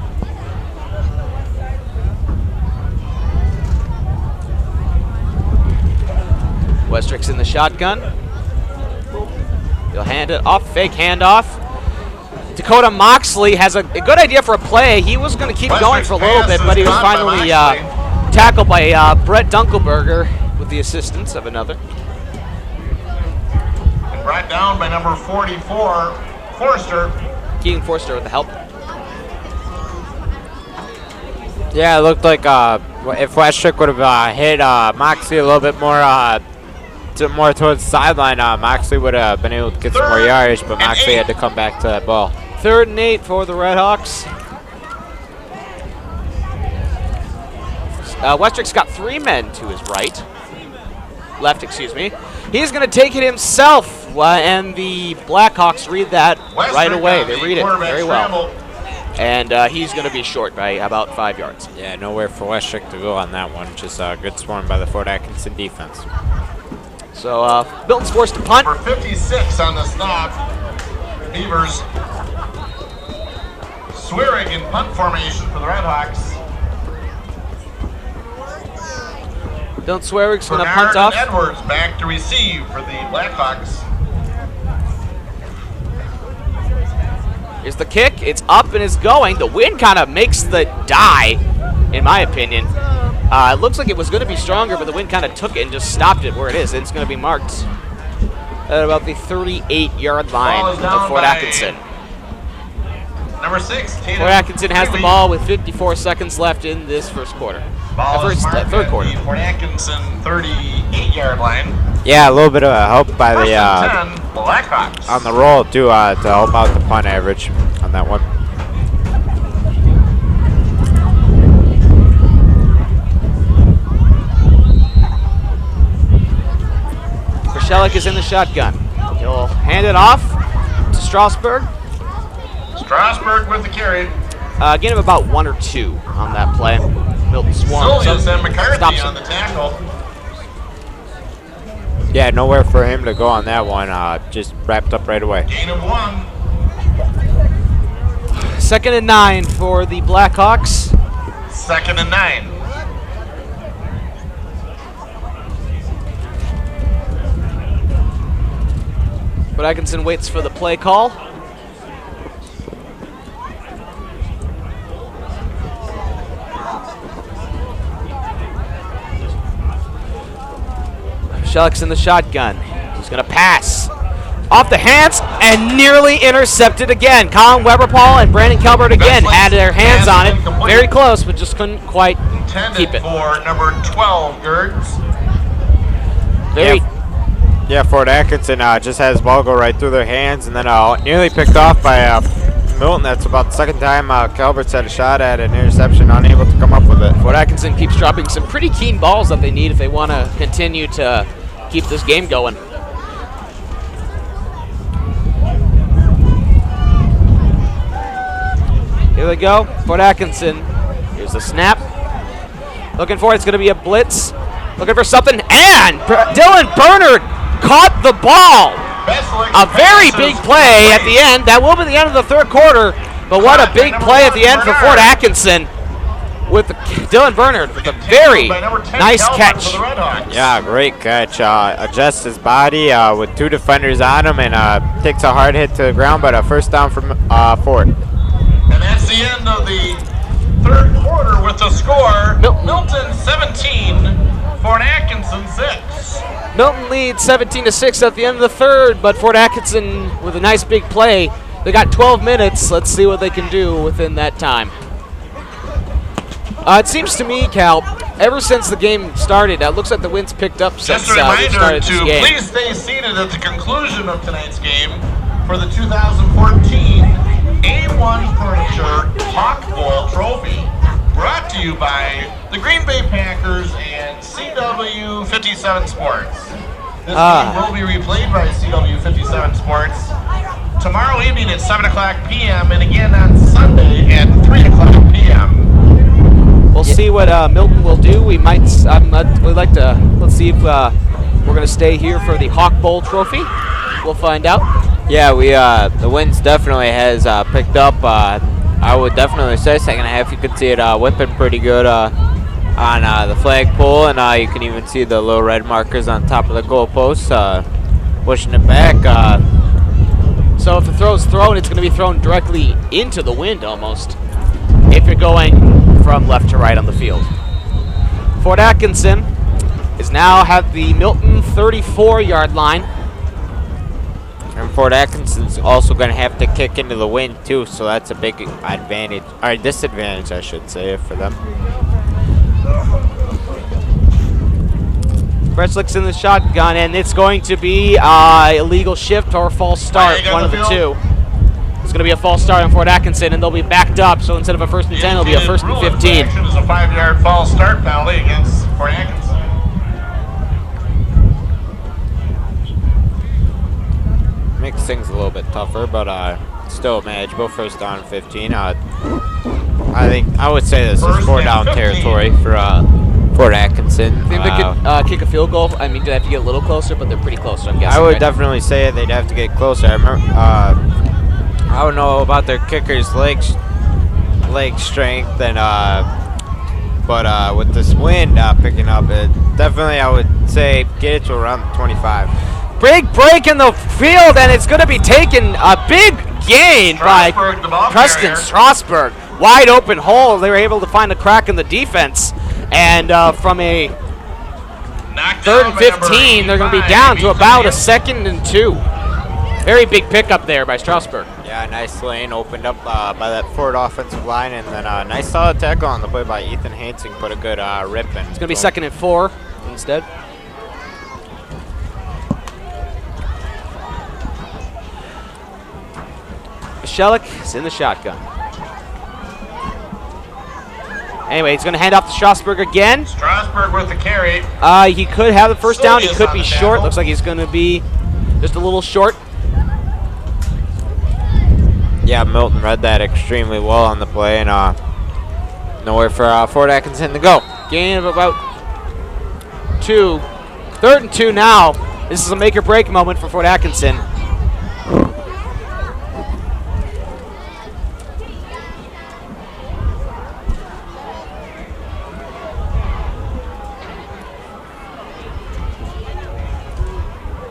Westrick's in the shotgun. He'll hand it off, fake handoff. Dakota Moxley has a good idea for a play. He was going to keep going for a little bit, but he was finally tackled by Brett Dunkelberger with the assistance of another. And brought down by number 44, Forster. Keegan Forster with the help. Yeah, it looked like if Westrick would have hit Moxley a little bit more towards the sideline, Moxley would have been able to get some more yardage, but Moxley had to come back to that ball. 3rd and 8 for the Red Hawks. Westrick's got 3 men to his right. Left, excuse me. He's going to take it himself. And the Blackhawks read that right Western away. on They the read it quarterback very well. scramble. And he's going to be short by about 5 yards. Yeah, nowhere for Westrick to go on that one. Just a good swarm by the Fort Atkinson defense. So Milton's forced to punt. For 56 on the snap, Beavers swearing in punt formation for the Redhawks. Dylan Swearig's going to Bernard punt off. and Edwards back to receive for the Blackhawks. Here's the kick. It's up and it's going. The wind kind of makes the die, in my opinion. It looks like it was going to be stronger, but the wind kind of took it and just stopped it where it is. It's going to be marked at about the 38-yard line of Fort Atkinson. Number 6, Tatum Fort Atkinson has the Freely. ball with 54 seconds left in this first quarter. Ball is marked Third at quarter. the Fort Atkinson 38-yard line. Yeah, a little bit of help by First the and 10, Blackhawks. on the roll too to help out the punt average on that one. Krashelik is in the shotgun. He'll hand it off to Strasburg. Strasburg with the carry. Get him about 1 or 2 on that play. Milton swarms Silvius up, and McCarthy stops on him. the tackle. Yeah, nowhere for him to go on that one. Just wrapped up right away. Gain of 1. 2nd and 9 for the Blackhawks. 2nd and 9. But Atkinson waits for the play call. Shelik's in the shotgun. He's going to pass. Off the hands and nearly intercepted again. Colin Weberpaul and Brandon Kelbert again had their hands on it. Very close, but just couldn't quite keep it. For number 12, Gertz. Very Yeah, Fort Atkinson just has the ball go right through their hands, and then nearly picked off by Milton. That's about the second time Calvert's had a shot at an interception, unable to come up with it. Fort Atkinson keeps dropping some pretty keen balls that they need if they want to continue to keep this game going. Here they go, Fort Atkinson. Here's the snap. Looking for it, it's going to be a blitz. Looking for something, and Dylan Bernard caught the ball. A very big play at the end. That will be the end of the third quarter, but what a big play at the end for Fort Atkinson with Dylan Bernard with a very nice catch. Yeah, great catch. Adjusts his body with 2 defenders on him and takes a hard hit to the ground, but a first down from Fort. And that's the end of the third quarter with the score. Milton 17, Fort Atkinson 6. Milton leads 17-6 at the end of the third, but Fort Atkinson with a nice big play. They got 12 minutes. Let's see what they can do within that time. It seems to me, Cal, ever since the game started, it looks like the wind's picked up since Just a we reminder started to this game. please stay seated at the conclusion of tonight's game for the 2014 A1 Furniture Hawk Bowl Trophy, brought to you by the Green Bay Packers and CW 57 Sports. This game will be replayed by CW 57 Sports tomorrow evening at 7 o'clock p.m. and again on Sunday at 3 o'clock p.m. We'll see what Milton will do. We might. We'd like to. Let's see if we're going to stay here for the Hawk Bowl Trophy. We'll find out. Yeah, the winds definitely has picked up. I would definitely say second half you could see it whipping pretty good on the flagpole, and you can even see the little red markers on top of the goalposts pushing it back. So if the throw's thrown, it's going to be thrown directly into the wind almost, if you're going from left to right on the field. Fort Atkinson is now at the Milton 34-yard line. And Fort Atkinson's also going to have to kick into the wind too, so that's a big advantage, or disadvantage, I should say, for them. Brechlick's in the shotgun, and it's going to be illegal shift or false start, one of the two. It's going to be a false start on Fort Atkinson, and they'll be backed up, so instead of a 1st and 10, it'll be a 1st and 15. Action is a 5-yard false start penalty against Fort Atkinson. makes things a little bit tougher, but still manageable. First down and 15. I would say this is 4 down territory for Fort Atkinson. Think they could kick a field goal? I mean, do they have to get a little closer? But they're pretty close, so I'm guessing. I would right? definitely say they'd have to get closer. I remember. I don't know about their kickers' leg strength, but with this wind picking up, definitely I would say get it to around the 25. Big break in the field, and it's going to be taken a big gain by Preston Strasburg. Wide open hole. They were able to find a crack in the defense, and from a 3rd and 15, they're going to be down to about a 2nd and 2. Very big pickup there by Strasburg. Yeah, nice lane opened up by that Ford offensive line, and then a nice solid tackle on the play by Ethan Hansing. Put a good rip in. It's going to be 2nd and 4 instead. Michelik is in the shotgun. Anyway, he's going to hand off to Strasburg again. Strasburg with the carry. He could have the first down. He could be short. Looks like he's going to be just a little short. Yeah, Milton read that extremely well on the play, and nowhere for Fort Atkinson to go. Gain of about 2. 3rd and 2 now. This is a make or break moment for Fort Atkinson.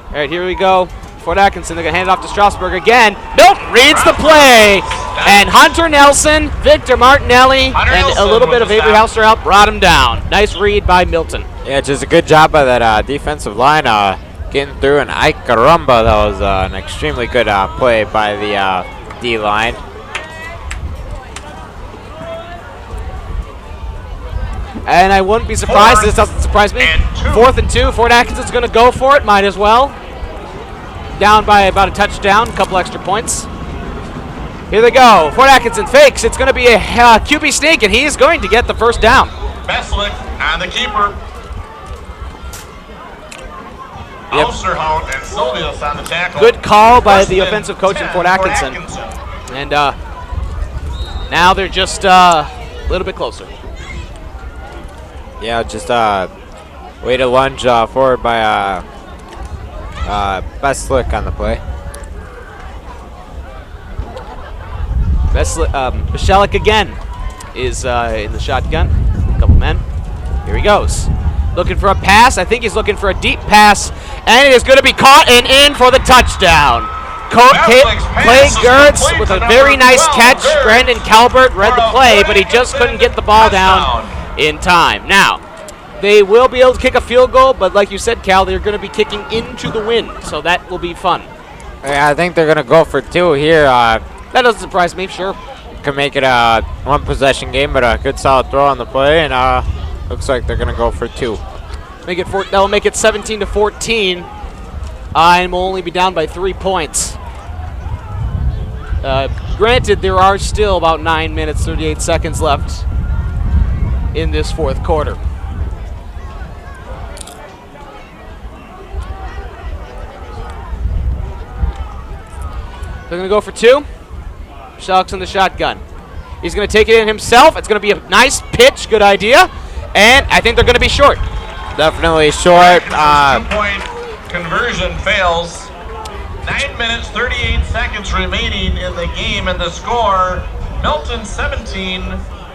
All right, here we go. Fort Atkinson, they're going to hand it off to Strasburg again. Milton reads the play. And Hunter Nelson, Victor Martinelli, and a little bit of Avery Hauser help brought him down. Nice read by Milton. Yeah, just a good job by that defensive line getting through. And ay caramba, that was an extremely good play by the D-line. And I wouldn't be surprised. This doesn't surprise me. 4th and 2. Fort Atkinson's going to go for it. Might as well. Down by about a touchdown, a couple extra points. Here they go. Fort Atkinson fakes. It's going to be a QB sneak, and he's going to get the first down. Meslick on the keeper. Osterhout and Silvius on the tackle. Good call by the offensive coach in Fort Atkinson. And now they're just a little bit closer. Yeah, just way to lunge forward by Beslick on the play. Michelik again is in the shotgun. A couple men. Here he goes. Looking for a pass. I think he's looking for a deep pass. And it is going to be caught and in for the touchdown. Clay Gertz with a very nice catch. Brandon Calvert read the play, but he just couldn't get the ball down in time. Now, they will be able to kick a field goal, but like you said, Cal, they're going to be kicking into the wind, so that will be fun. Yeah, I think they're going to go for 2 here. That doesn't surprise me, sure. Can make it a 1-possession game, but a good solid throw on the play, and looks like they're going to go for 2. That'll make it 17-14, and we'll only be down by 3 points. Granted, there are still about 9 minutes, 38 seconds left in this 4th quarter. They're going to go for 2. Shalk's in the shotgun. He's going to take it in himself. It's going to be a nice pitch. Good idea. And I think they're going to be short. Definitely short. 2-point conversion fails. 9 minutes, 38 seconds remaining in the game, and the score, Milton 17,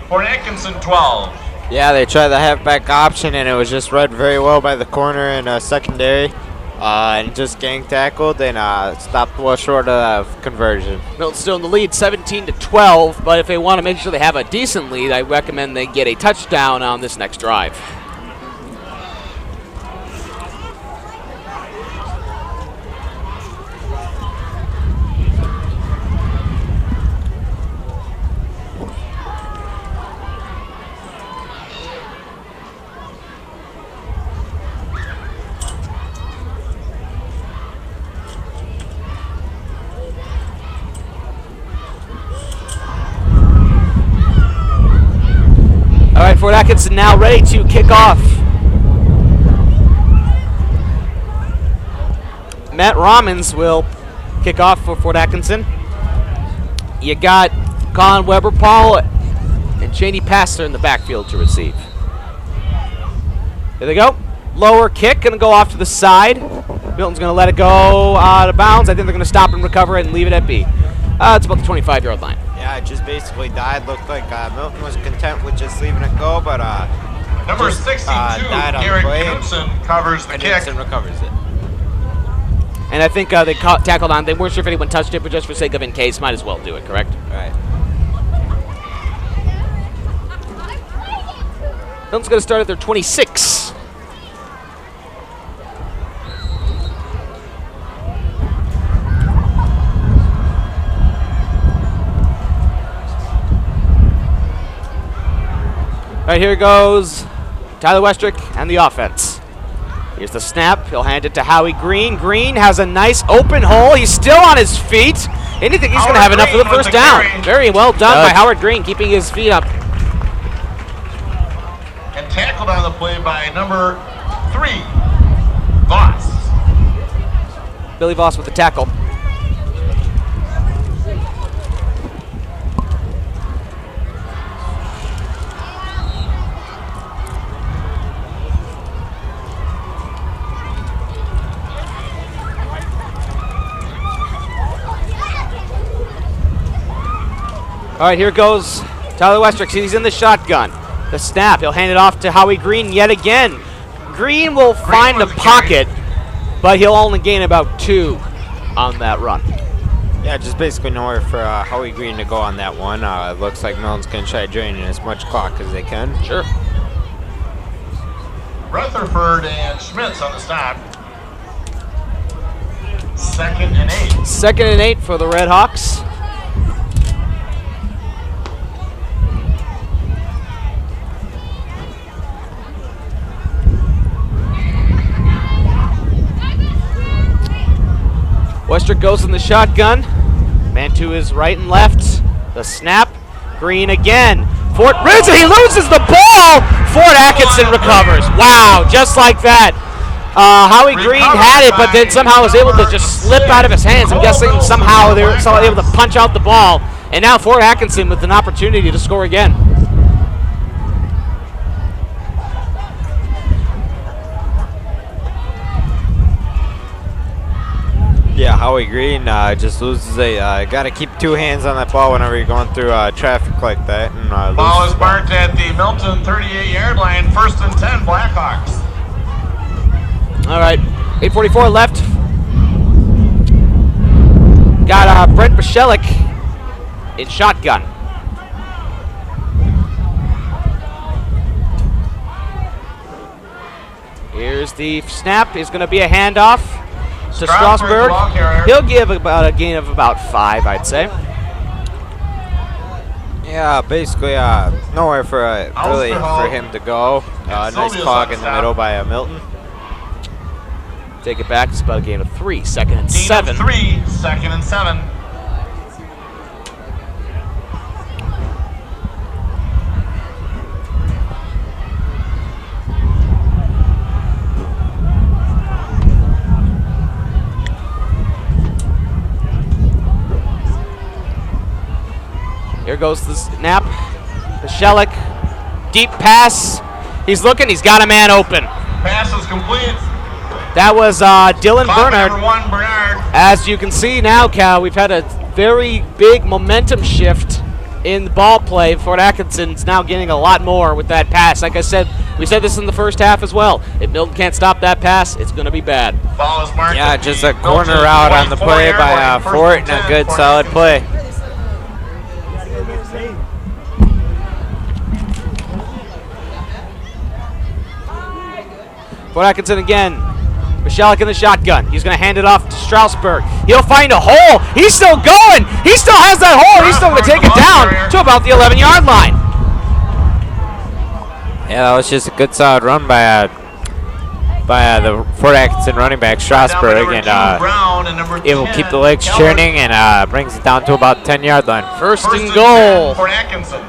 Fort Atkinson 12. Yeah, they tried the halfback option, and it was just read very well by the corner and secondary. And just gang tackled and stopped well short of conversion. Milton's still in the lead, 17-12, but if they want to make sure they have a decent lead, I recommend they get a touchdown on this next drive. All right, Fort Atkinson now ready to kick off. Matt Rommins will Kickoff for Fort Atkinson. You got Colin Weber, Paul, and Cheney Passer in the backfield to receive. There they go. Lower kick, going to go off to the side. Milton's going to let it go out of bounds. I think they're going to stop and recover it and leave it at B. It's about the 25-yard line. Yeah, it just basically died. Looked like Milton was content with just leaving it go, but number 62, Garrett Knudsen covers the kick. Knudsen recovers it. And I think they tackled on. They weren't sure if anyone touched it, but just for sake of in case, might as well do it, correct? Right. Milton's going to start at their 26. All right, here goes Tyler Westrick and the offense. Here's the snap. He'll hand it to Howie Green. Green has a nice open hole. He's still on his feet. And I think he's going to have enough for the first down. Very well done by Howard Green, keeping his feet up. And tackled on the play by number 3, Voss. Billy Voss with the tackle. All right, here goes Tyler Westrick. He's in the shotgun. The snap. He'll hand it off to Howie Green yet again. Green will find the pocket, but he'll only gain about 2 on that run. Yeah, just basically nowhere for Howie Green to go on that one. It looks like Milton's going to try draining as much clock as they can. Sure. Rutherford and Schmitz on the stop. 2nd and 8. 2nd and 8 for the Red Hawks. Westrick goes in the shotgun. Man to his right and left. The snap. Green again. Fort Rizzo, he loses the ball. Fort Atkinson recovers. Wow, just like that. Howie Green had it, but then somehow was able to just slip out of his hands. I'm guessing somehow they were able to punch out the ball. And now Fort Atkinson with an opportunity to score again. Yeah, Howie Green just loses a. Got to keep 2 hands on that ball whenever you're going through traffic like that. And ball is marked at the Milton 38-yard line. 1st and 10, Blackhawks. All right, 8:44 left. Got Brent Bachellick in shotgun. Here's the snap. Is going to be a handoff to Strasburg. He'll give about a gain of about 5, I'd say. Yeah, basically nowhere for really for him to go. Nice clog in the middle by Milton. Take it back. It's about a gain of 3. 2nd and 7. 3, 2nd and 7. Here goes the snap. Bachellick. Deep pass. He's looking. He's got a man open. Pass is complete. That was Dylan Bernard. Number 1, Bernard. As you can see now, Cal, we've had a very big momentum shift in the ball play. Fort Atkinson's now getting a lot more with that pass. Like I said, we said this in the first half as well. If Milton can't stop that pass, it's going to be bad. Ball is marked. Yeah, just a corner route on the play by Fort and a good solid play. Fort Atkinson again. Bachellick in the shotgun. He's going to hand it off to Strasburg. He'll find a hole. He's still going. He still has that hole. He's still going to take it down to about the 11-yard line. Yeah, that was just a good solid run by the Fort Atkinson running back Strasburg, and it will keep the legs churning and brings it down to about 10-yard line. First and goal. Fort Atkinson.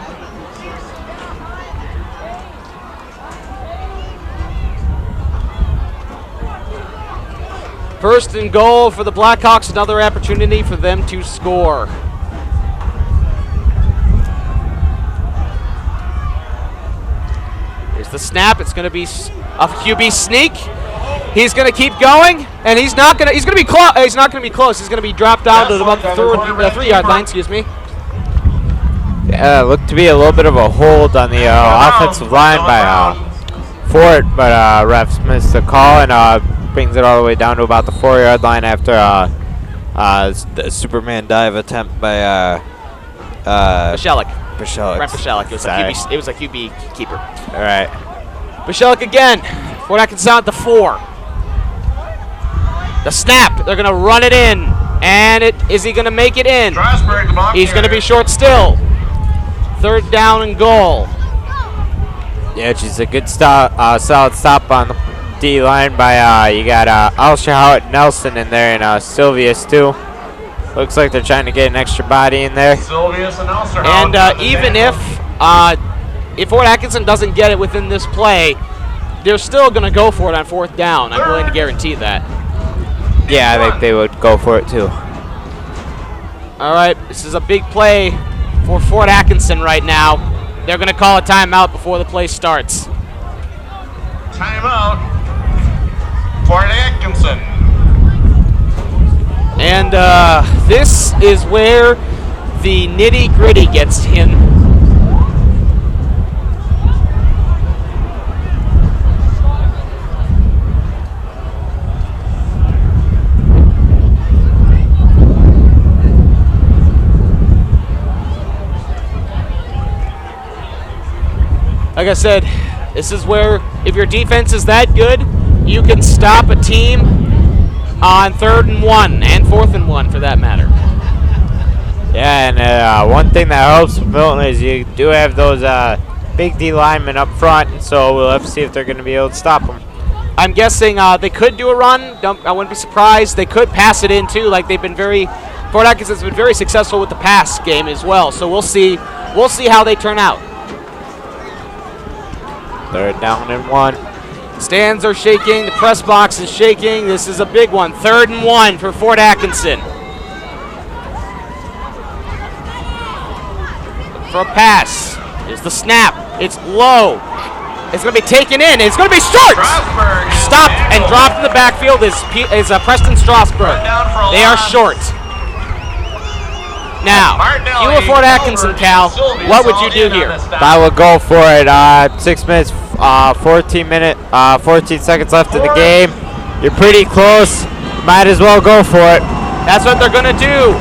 First and goal for the Blackhawks, another opportunity for them to score. Here's the snap. It's going to be a QB sneak. He's going to keep going, and he's not going to. He's going to be close. He's not going to be close. He's going to be dropped down to about the 3-yard line. Excuse me. Yeah, looked to be a little bit of a hold on the offensive line by Fort, but refs missed the call and brings it all the way down to about the 4-yard line after the Superman dive attempt by Bashalik. Brent Bashalik. Bashalik. It was a QB keeper. All right. Bashalik again. Fort Atkinson at the 4. The snap. They're going to run it in. And is he going to make it in? He's going to be short still. 3rd down and goal. Yeah, she's a good stop, solid stop on the D line by you got Al-Shahawat Nelson in there and Sylvius too. Looks like they're trying to get an extra body in there. Sylvius and Elster. And even if Fort Atkinson doesn't get it within this play, they're still going to go for it on 4th down. I'm willing to guarantee that. Yeah, I think they would go for it too. All right, this is a big play for Fort Atkinson right now. They're going to call a timeout before the play starts. Timeout. Fort Atkinson. And this is where the nitty-gritty gets in. Like I said, this is where if your defense is that good, you can stop a team on 3rd and 1 and 4th and 1 for that matter. Yeah, and one thing that helps with Milton is you do have those big D linemen up front, so we'll have to see if they're going to be able to stop them. I'm guessing they could do a run. I wouldn't be surprised. They could pass it in too. Like they've been Fort Atkinson's been very successful with the pass game as well. So we'll see. We'll see how they turn out. 3rd down and 1. Stands are shaking. The press box is shaking. This is a big one. 3rd and 1 for Fort Atkinson. For a pass. Here's the snap. It's low. It's going to be taken in. It's going to be short. Stopped and dropped in the backfield is Preston Strasburg. They are short. Now, you were Fort Atkinson, Cal. What would you do here? I would go for it. 6 minutes, 14 seconds left in the game. You're pretty close. Might as well go for it. That's what they're going to do.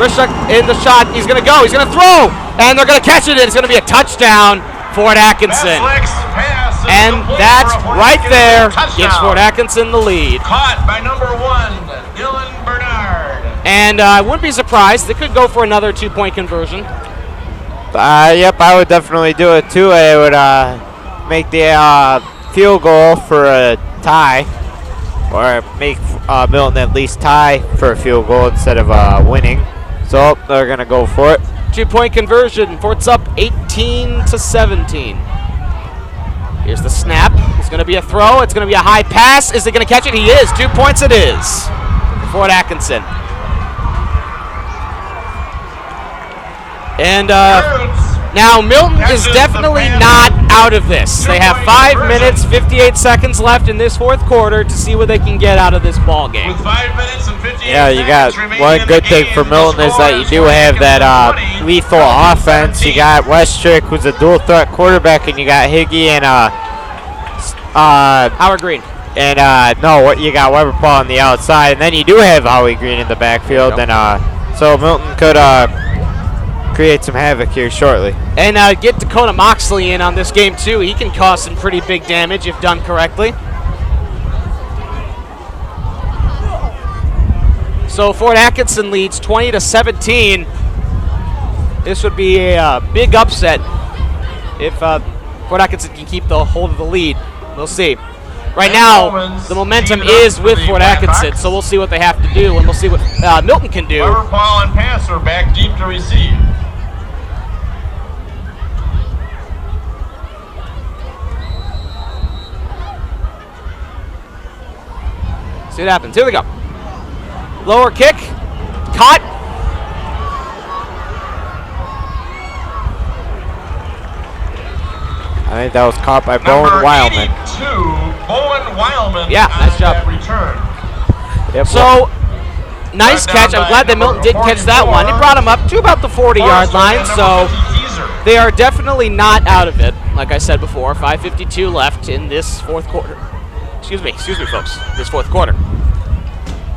Grishuk in the shot. He's going to go. He's going to throw. And they're going to catch it. It's going to be a touchdown, Fort Atkinson. And that right there gives Fort Atkinson the lead. Caught by number 1, Dylan Bernard. And I wouldn't be surprised. They could go for another 2-point conversion. Yep, I would definitely do it too. I would make the field goal for a tie, or make Milton at least tie for a field goal instead of winning. So they're going to go for it. 2-point conversion. Fort's up 18-17. Here's the snap. It's going to be a throw. It's going to be a high pass. Is he going to catch it? He is. 2 points it is for Fort Atkinson. And now Milton is definitely not out of this. They have 5 minutes, 58 seconds left in this 4th quarter to see what they can get out of this ball game. With 5 minutes and 58 Yeah, you got one good thing for Milton is that you do have that lethal offense. You got Westrick, who's a dual threat quarterback, and you got Higgy and Howard Green. And you got Weber Paul on the outside, and then you do have Howie Green in the backfield, Yep. and so Milton could create some havoc here shortly. And get Dakota Moxley in on this game too. He can cause some pretty big damage if done correctly. So Fort Atkinson leads 20-17. This would be a big upset if Fort Atkinson can keep the hold of the lead. We'll see. Right now, the momentum is with Fort Atkinson, so we'll see what they have to do, and we'll see what Milton can do. Weber Paul and passer back deep to receive. See what happens. Here we go. Lower kick. Caught. I think that was caught by Bowen Wildman. Bowen Wildman. Yeah, nice job. Return. Yep. So, nice catch. I'm glad that Milton did catch that one. He brought him up to about the 40-yard line, so they are definitely not out of it. Like I said before, 5:52 left in this fourth quarter. Excuse me, folks. This fourth quarter.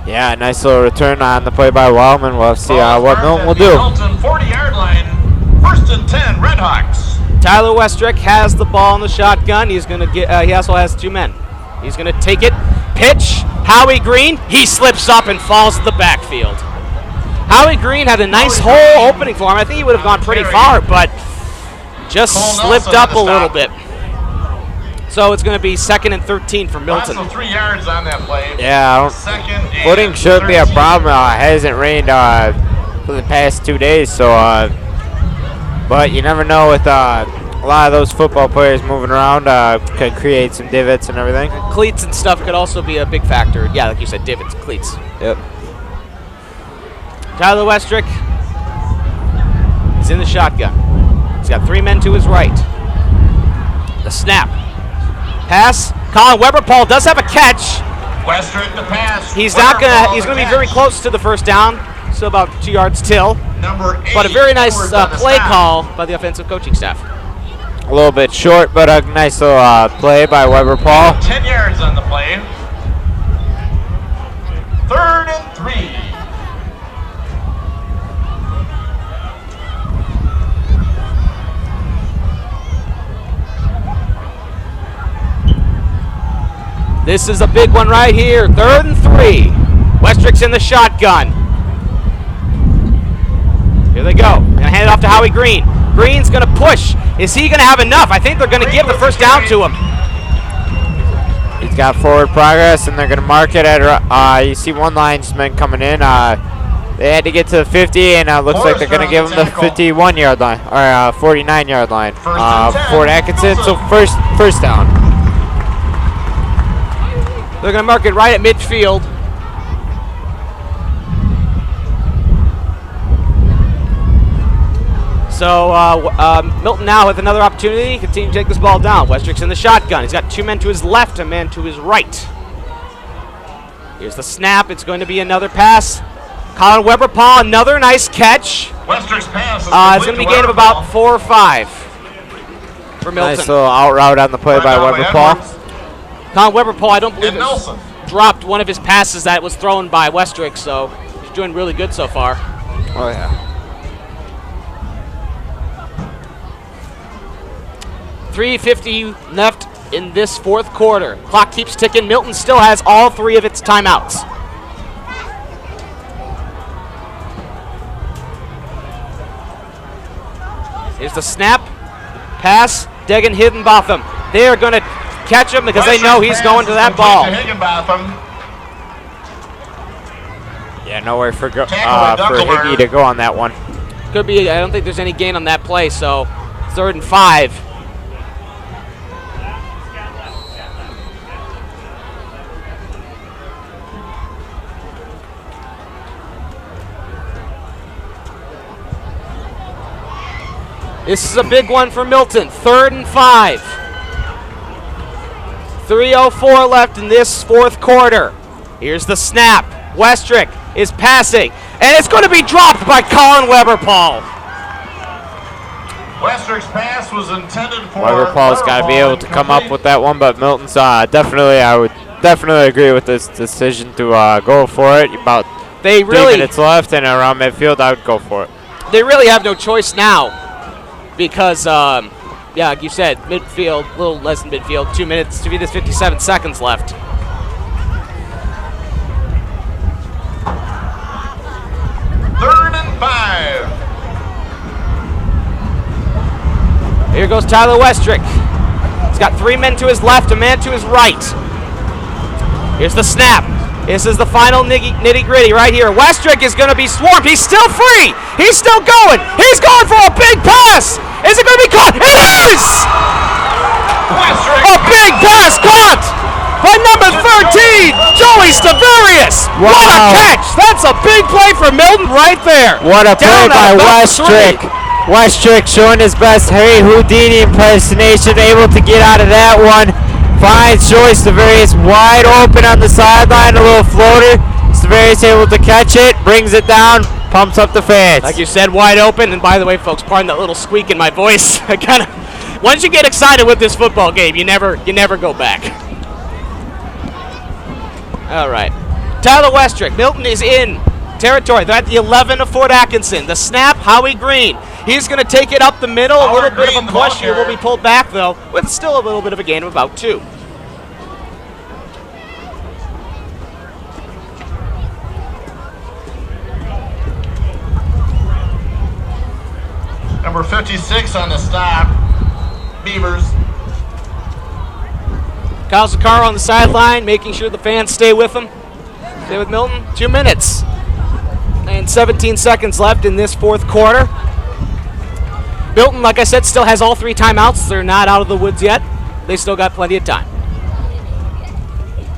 Yeah, nice little return on the play by Wildman. We'll see what Milton will do. Milton 40-yard line. 1st and 10, Redhawks. Tyler Westrick has the ball in the shotgun. He's gonna get. He also has 2 men. He's gonna take it. Pitch. Howie Green. He slips up and falls to the backfield. Howie Green had a nice hole opening for him. I think he would have gone pretty far, but just slipped up a little bit. So it's going to be 2nd and 13 for Milton. Lots of 3 yards on that play. Yeah, footing shouldn't be a problem. It hasn't rained for the past 2 days, so but you never know with a lot of those football players moving around could create some divots and everything. Cleats and stuff could also be a big factor. Yeah, like you said, divots, cleats. Yep. Tyler Westrick is in the shotgun. He's got 3 men to his right. The snap. Pass. Colin Weber-Paul does have a catch. Westrick the pass. He's gonna be very close to the first down. Still about 2 yards till. Number 8. But a very nice play call by the offensive coaching staff. A little bit short, but a nice little play by Weber-Paul. 10 yards on the play. 3rd and 3. This is a big one right here. 3rd and 3. Westrick's in the shotgun. Here they go. Gonna hand it off to Howie Green. Green's gonna push. Is he gonna have enough? I think they're gonna give the first down to him. He's got forward progress, and they're gonna mark it at. You see one linesman coming in. They had to get to the 50, and it looks like they're gonna give him the 51-yard line or 49-yard line. Fort Atkinson. So first down. They're going to mark it right at midfield. So Milton now with another opportunity. Continue to take this ball down. Westrick's in the shotgun. He's got 2 men to his left, a man to his right. Here's the snap. It's going to be another pass. Colin Weber-Paul, another nice catch. Westrick's pass. It's going to be a gain of about 4 or 5 for Milton. Nice little out route on the play by Weber-Paul. Colin Weber-Paul, I don't believe dropped one of his passes that was thrown by Westrick, so he's doing really good so far. Oh, yeah. .350 left in this fourth quarter. Clock keeps ticking. Milton still has all 3 of its timeouts. Here's the snap. Pass. Degan Higginbotham. They are going to catch him because they know he's going to that ball. Yeah, nowhere for Higgy to go on that one. Could be. I don't think there's any gain on that play, so 3rd and 5. This is a big one for Milton. 3rd and 5. 3:04 left in this fourth quarter. Here's the snap. Westrick is passing, and it's going to be dropped by Colin Weber-Paul. Westrick's pass was intended for Weber-Paul's got to be able to come up with that one, but Milton's I would definitely agree with this decision to go for it. About 3 minutes left and around midfield, I would go for it. They really have no choice now because, yeah, like you said, midfield, a little less than midfield, 2 minutes to be this 57 seconds left. Third and 5. Here goes Tyler Westrick. He's got 3 men to his left, a man to his right. Here's the snap. This is the final nitty-gritty right here. Westrick is going to be swarmed. He's still free. He's still going. He's going for a big pass. Is it going to be caught? It is! Westrick. A big pass caught by number 13, Joey Stavarius. Wow. What a catch. That's a big play for Milton right there. What a play Down by at about Westrick. 3. Westrick showing his best Harry Houdini impersonation, able to get out of that one. Finds Joey Stavarius wide open on the sideline, a little floater. Stavarius able to catch it, brings it down, pumps up the fans. Like you said, wide open. And by the way, folks, pardon that little squeak in my voice. I kind of, once you get excited with this football game, you never go back. All right, Tyler Westrick. Milton is in territory. They're at the 11 of Fort Atkinson. The snap, Howie Green. He's going to take it up the middle. A little bit of a push here. Will be pulled back, though, with still a little bit of a gain of about 2. Number 56 on the stop, Beavers. Kyle Zaccaro on the sideline, making sure the fans stay with him. Stay with Milton. 2 minutes and 17 seconds left in this fourth quarter. Milton, like I said, still has all 3 timeouts. They're not out of the woods yet. They still got plenty of time.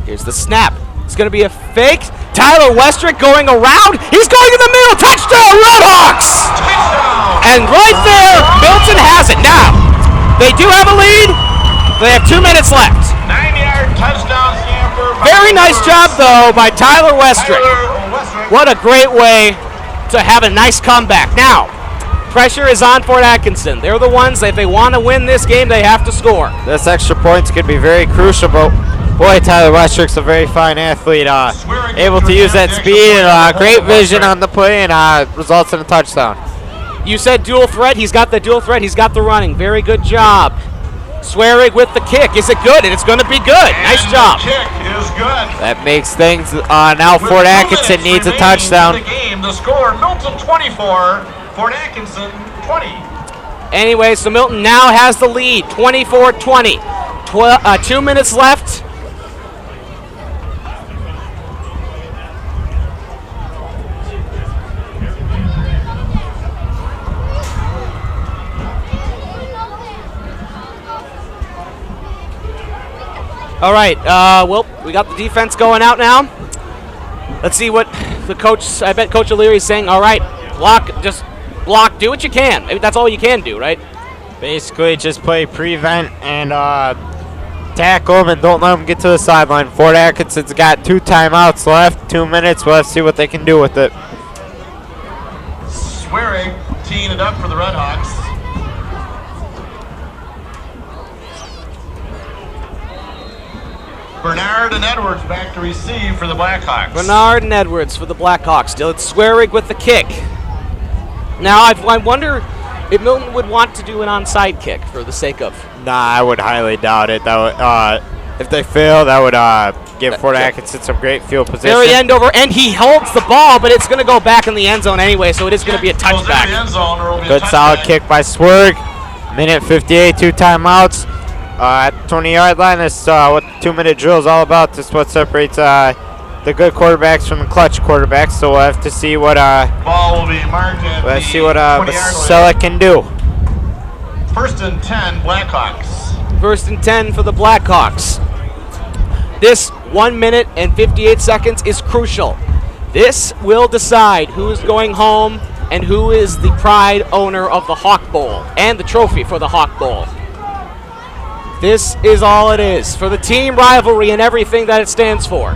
Here's the snap. It's going to be a fake. Tyler Westrick going around. He's going in the middle. Touchdown, Redhawks! And right there, Milton has it. Now, they do have a lead. They have 2 minutes left. 9-yard touchdown scamper. Very nice job, though, by Tyler Westrick. What a great way to have a nice comeback. Now, pressure is on Fort Atkinson. They're the ones, if they want to win this game, they have to score. This extra points could be very crucial, but boy, Tyler Westrick's a very fine athlete. Able to use that speed and great vision on the play, and results in a touchdown. You said dual threat. He's got the dual threat. He's got the running. Very good job. Swearing with the kick. Is it good? And it's going to be good. Nice job. The kick is good. That makes things now. With Fort 2 Atkinson minutes needs a remaining touchdown. in the game, the score, Milton 24, Fort Atkinson 20. Anyway, so Milton now has the lead. 24-20. 2 minutes left. All right, well, we got the defense going out now. Let's see what the coach, I bet Coach O'Leary is saying, all right, block, just block, do what you can. I mean, that's all you can do, right? Basically, just play prevent and tackle them and don't let them get to the sideline. Fort Atkinson's got 2 timeouts left, 2 minutes. We'll have to see what they can do with it. Swearing, teeing it up for the Redhawks. Bernard and Edwards back to receive for the Blackhawks. Bernard and Edwards for the Blackhawks. Still, it's Swearing with the kick. Now, I wonder if Milton would want to do an onside kick for the sake of. Nah, I would highly doubt it. That would, if they fail, that would give Fort Atkinson some great field position. Very end over, and he holds the ball, but it's going to go back in the end zone anyway, so it is going to be a Goes in the touchback. end zone, or it'll be a Good solid touchback. kick by Swirg. Minute 58, 2 timeouts. At the 20-yard line, that's what the 2-minute drill is all about. This is what separates the good quarterbacks from the clutch quarterbacks. So we'll have to see what Ball will be marked at let's the see what 20-yard Vasella can do. line. First and 10, Blackhawks. First and 10 for the Blackhawks. This 1 minute and 58 seconds is crucial. This will decide who is going home and who is the pride owner of the Hawk Bowl and the trophy for the Hawk Bowl. This is all it is for the team rivalry and everything that it stands for.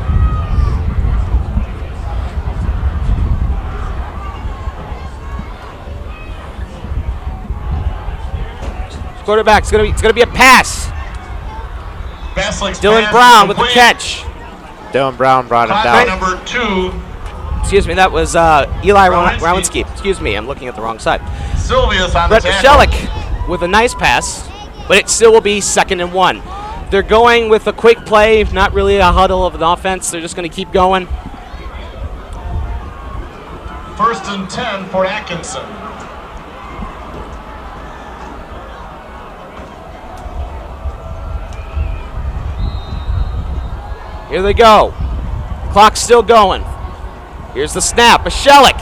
Quarterback, it's gonna be a pass. Baslick's Dylan pass Brown with the complete. catch. Dylan Brown brought him Caught by down. number 2, Excuse me, that was Eli Rowanski. Rowanski. Excuse me, I'm looking at the wrong side. Sylvius on Brett the tackle. Michelik with a nice pass, but it still will be 2nd and 1. They're going with a quick play, not really a huddle of an offense. They're just going to keep going. First and 10, Fort Atkinson. Here they go. Clock's still going. Here's the snap. Michelik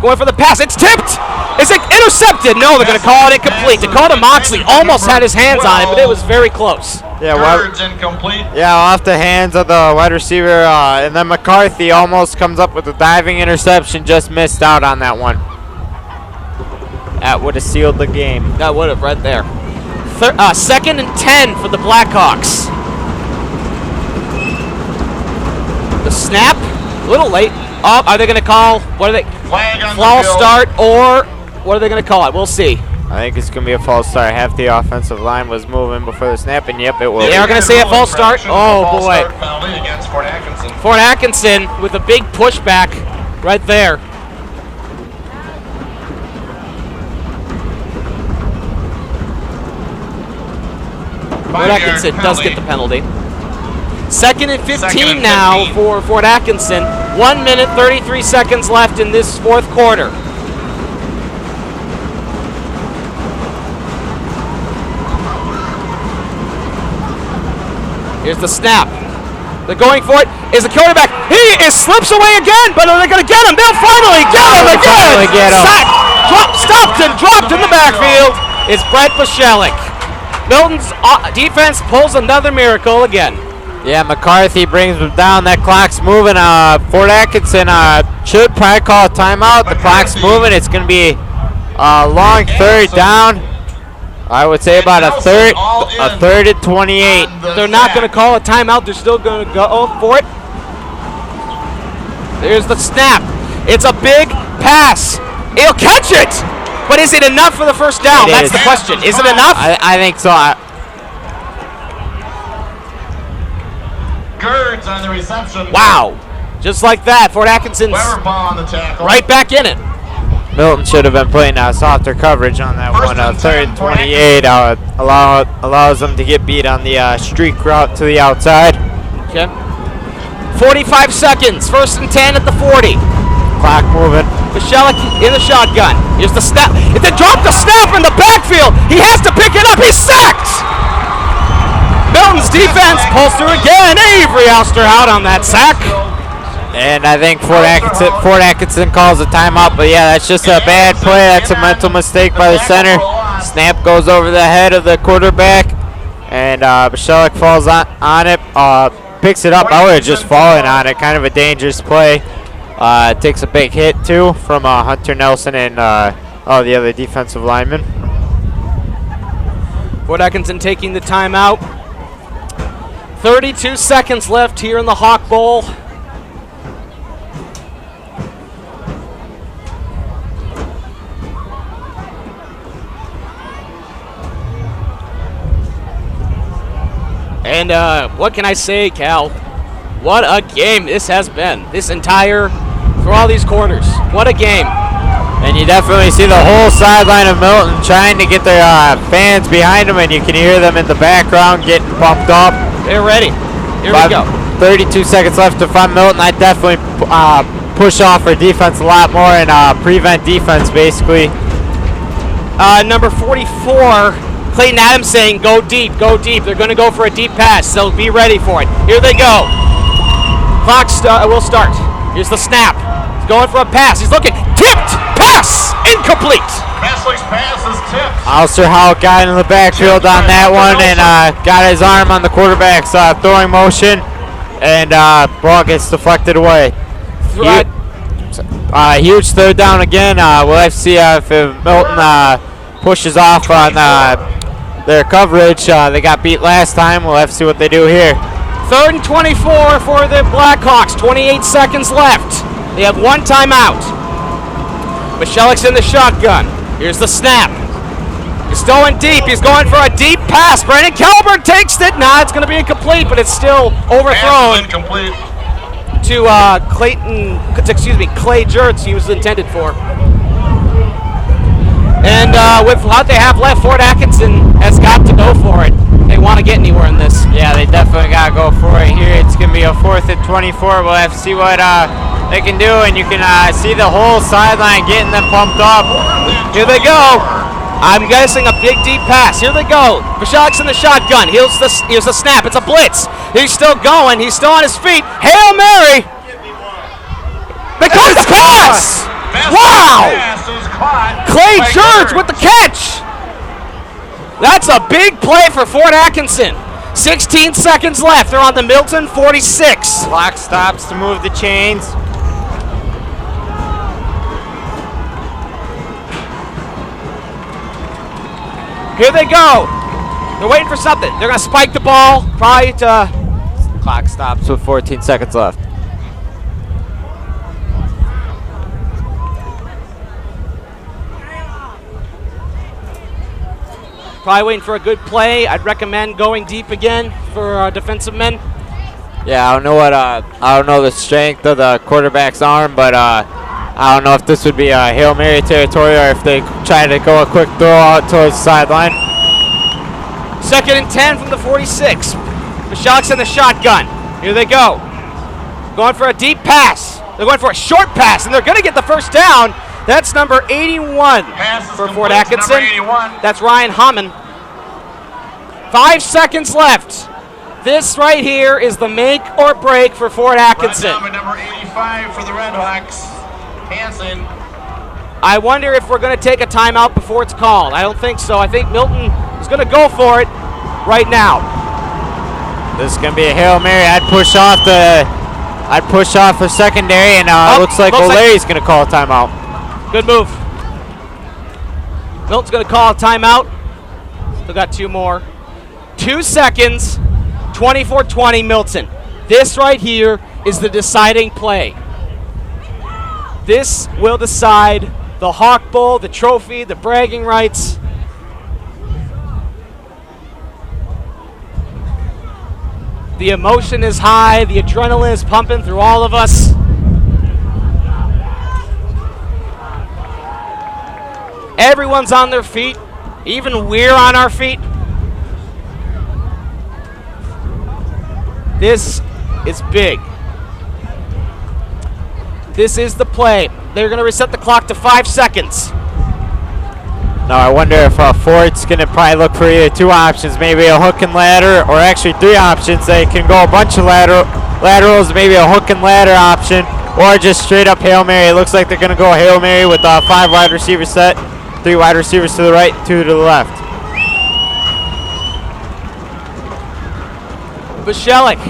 going for the pass. It's tipped. Is it intercepted? No, they're going to call it incomplete. Dakota Moxley almost had his hands on it, but it was very close. Yeah, Birds incomplete. yeah, off the hands of the wide receiver, and then McCarthy almost comes up with a diving interception, just missed out on that one. That would have sealed the game. That would have right there. 2nd and 10 for the Blackhawks. The snap, a little late. Oh, are they going to call? What are they? Flag on the False field. start, or what are they going to call it? We'll see. I think it's going to be a false start. Half the offensive line was moving before the snap, and yep, it will. They are going to say a false start. Oh, False boy. start penalty against Fort Atkinson. Fort Atkinson with a big pushback right there. Fort Atkinson does get the penalty. 2nd and 15 now for Fort Atkinson. 1 minute, 33 seconds left in this 4th quarter. Here's the snap. They're going for it. Is the quarterback? He slips away again, but are they going to get him? They'll finally get him again. Sacked, stopped and dropped in the backfield is Brett Pashelik. Milton's defense pulls another miracle again. Yeah, McCarthy brings them down. That clock's moving. Fort Atkinson should probably call a timeout. The clock's moving. It's going to be a long 3rd down. I would say about a third and 28. They're not going to call a timeout. They're still going to go for it. There's the snap. It's a big pass. He'll catch it. But is it enough for the first down? That's the question. Is it enough? I think so. Girds on the reception. Wow. Just like that, Fort Atkinson's Weber on the tackle. right back in it. Milton should have been playing softer coverage on that one. 3rd and 28 allows them to get beat on the streak route to the outside. Okay. 45 seconds. 1st and 10 at the 40. Clock moving. Pashelik in the shotgun. Here's the snap. They dropped the snap in the backfield. He has to pick it up. He's sacked. Milton's defense pulls through again. Avery Ouster out on that sack. And I think Fort Atkinson calls a timeout, but yeah, that's just a bad play. That's a mental mistake by the center. Snap goes over the head of the quarterback, and Pashelik falls on it, picks it up. I would have just fallen on it. Kind of a dangerous play. Takes a big hit, too, from Hunter Nelson and the other defensive lineman. Fort Atkinson taking the timeout. 32 seconds left here in the Hawk Bowl. And what can I say, Cal? What a game this has been. For all these quarters. What a game. And you definitely see the whole sideline of Milton trying to get their fans behind them, and you can hear them in the background getting pumped up. They're ready. Here we go. 32 seconds left to find Milton. I definitely push off our defense a lot more and prevent defense, basically. Number 44, Clayton Adams saying, go deep, go deep. They're going to go for a deep pass, so be ready for it. Here they go. Clock will start. Here's the snap. He's going for a pass. He's looking. Tipped. Pass. Incomplete. Passelik's pass is tipped. Ouster Howell got in the backfield on that one and got his arm on the quarterback's throwing motion, and ball gets deflected away. Huge 3rd down again. We'll have to see if Milton pushes off on their coverage. They got beat last time. We'll have to see what they do here. 3rd and 24 for the Blackhawks. 28 seconds left. They have one timeout. Pashelik's in the shotgun. Here's the snap. He's going deep. He's going for a deep pass. Brandon Calvert takes it. Nah, it's going to be incomplete, but it's still overthrown Incomplete. to Clay Jertz. He was intended for. And with what they have left, Fort Atkinson has got to go for it. They want to get anywhere in this. Yeah, they definitely got to go for it here. It's going to be a 4th and 24. We'll have to see what they can do, and you can see the whole sideline getting them pumped up. Here they go. I'm guessing a big deep pass. Here they go. Pashelik's in the shotgun. Here's the snap. It's a blitz. He's still going. He's still on his feet. Hail Mary. They caught the pass. Wow! Pass is caught Clay by George George. with the catch. That's a big play for Fort Atkinson. 16 seconds left. They're on the Milton 46. Clock stops to move the chains. Here they go. They're waiting for something. They're going to spike the ball. Probably to... Clock stops with 14 seconds left. Probably waiting for a good play. I'd recommend going deep again for defensive men. Yeah, I don't know what I don't know the strength of the quarterback's arm, but I don't know if this would be a Hail Mary territory or if they try to go a quick throw out towards the sideline. 2nd and 10 from the 46. Michalek's in the shotgun. Here they go. Going for a deep pass. They're going for a short pass, and they're going to get the first down. That's number 81 Pass is for complete Fort to Atkinson. number 81. That's Ryan Hammond. 5 seconds left. This right here is the make or break for Fort Atkinson. Brought down by number 85 for the Red Hawks. Hansen. I wonder if we're going to take a timeout before it's called. I don't think so. I think Milton is going to go for it right now. This is gonna be a Hail Mary. I'd push off the secondary, and looks like O'Leary's gonna call a timeout. Good move. Milton's going to call a timeout. Still got 2 more. 2 seconds. 24-20 Milton. This right here is the deciding play. This will decide the Hawk Bowl, the trophy, the bragging rights. The emotion is high. The adrenaline is pumping through all of us. Everyone's on their feet. Even we're on our feet. This is big. This is the play. They're going to reset the clock to 5 seconds. Now I wonder if Fort's going to probably look for either 2 options, maybe a hook and ladder, or actually 3 options. They can go a bunch of laterals, maybe a hook and ladder option, or just straight up Hail Mary. It looks like they're going to go Hail Mary with a 5 wide receiver set, 3 wide receivers to the right, 2 to the left. Michalek,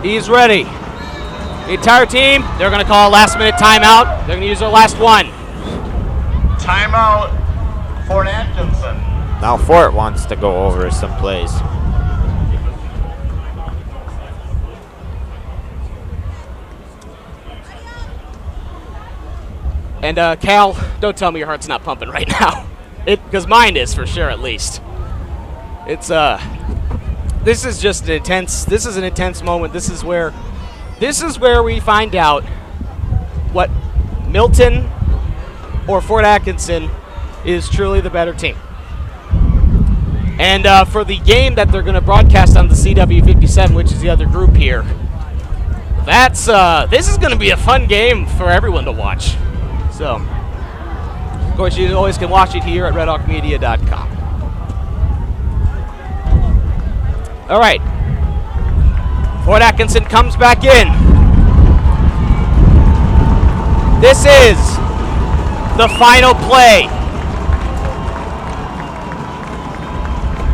he's ready. The entire team, they're going to call a last-minute timeout. They're going to use their last one. Timeout. Fort Atkinson. Now Fort wants to go over some plays. And Cal, don't tell me your heart's not pumping right now. Because mine is for sure, at least. It's this is just an intense. This is an intense moment. This is where we find out what Milton or Fort Atkinson is truly the better team. And for the game that they're going to broadcast on the CW57, which is the other group here, that's this is going to be a fun game for everyone to watch. So, of course, you always can watch it here at redhawkmedia.com. All right. Fort Atkinson comes back in. This is the final play.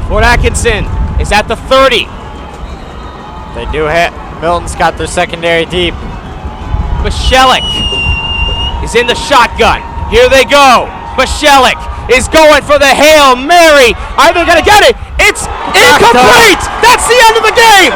Fort Atkinson is at the 30. They do hit. Milton's got their secondary deep. Michalek is in the shotgun. Here they go. Michalek is going for the Hail Mary. Are they going to get it? It's incomplete. That's the end of the game.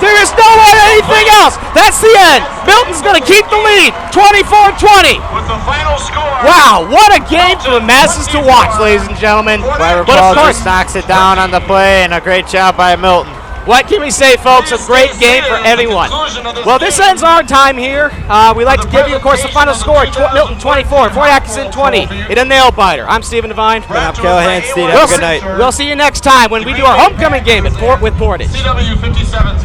There is no anything else. That's the end. Milton's going to keep the lead, 24-20. With the final score. Wow, what a game for the masses to watch, ladies and gentlemen. Clever But ball of course, just knocks it down on the play, and a great job by Milton. what can we say, folks? A great game for everyone. Well, this ends our time here. We'd like to give you, of course, the final score. Milton 24, Fort Atkinson 20. In a nail biter. I'm Stephen Devine. And I'm Callahan Steed. Have a good night. We'll see you next time when we do our homecoming game at with Portage. CW57 Sports.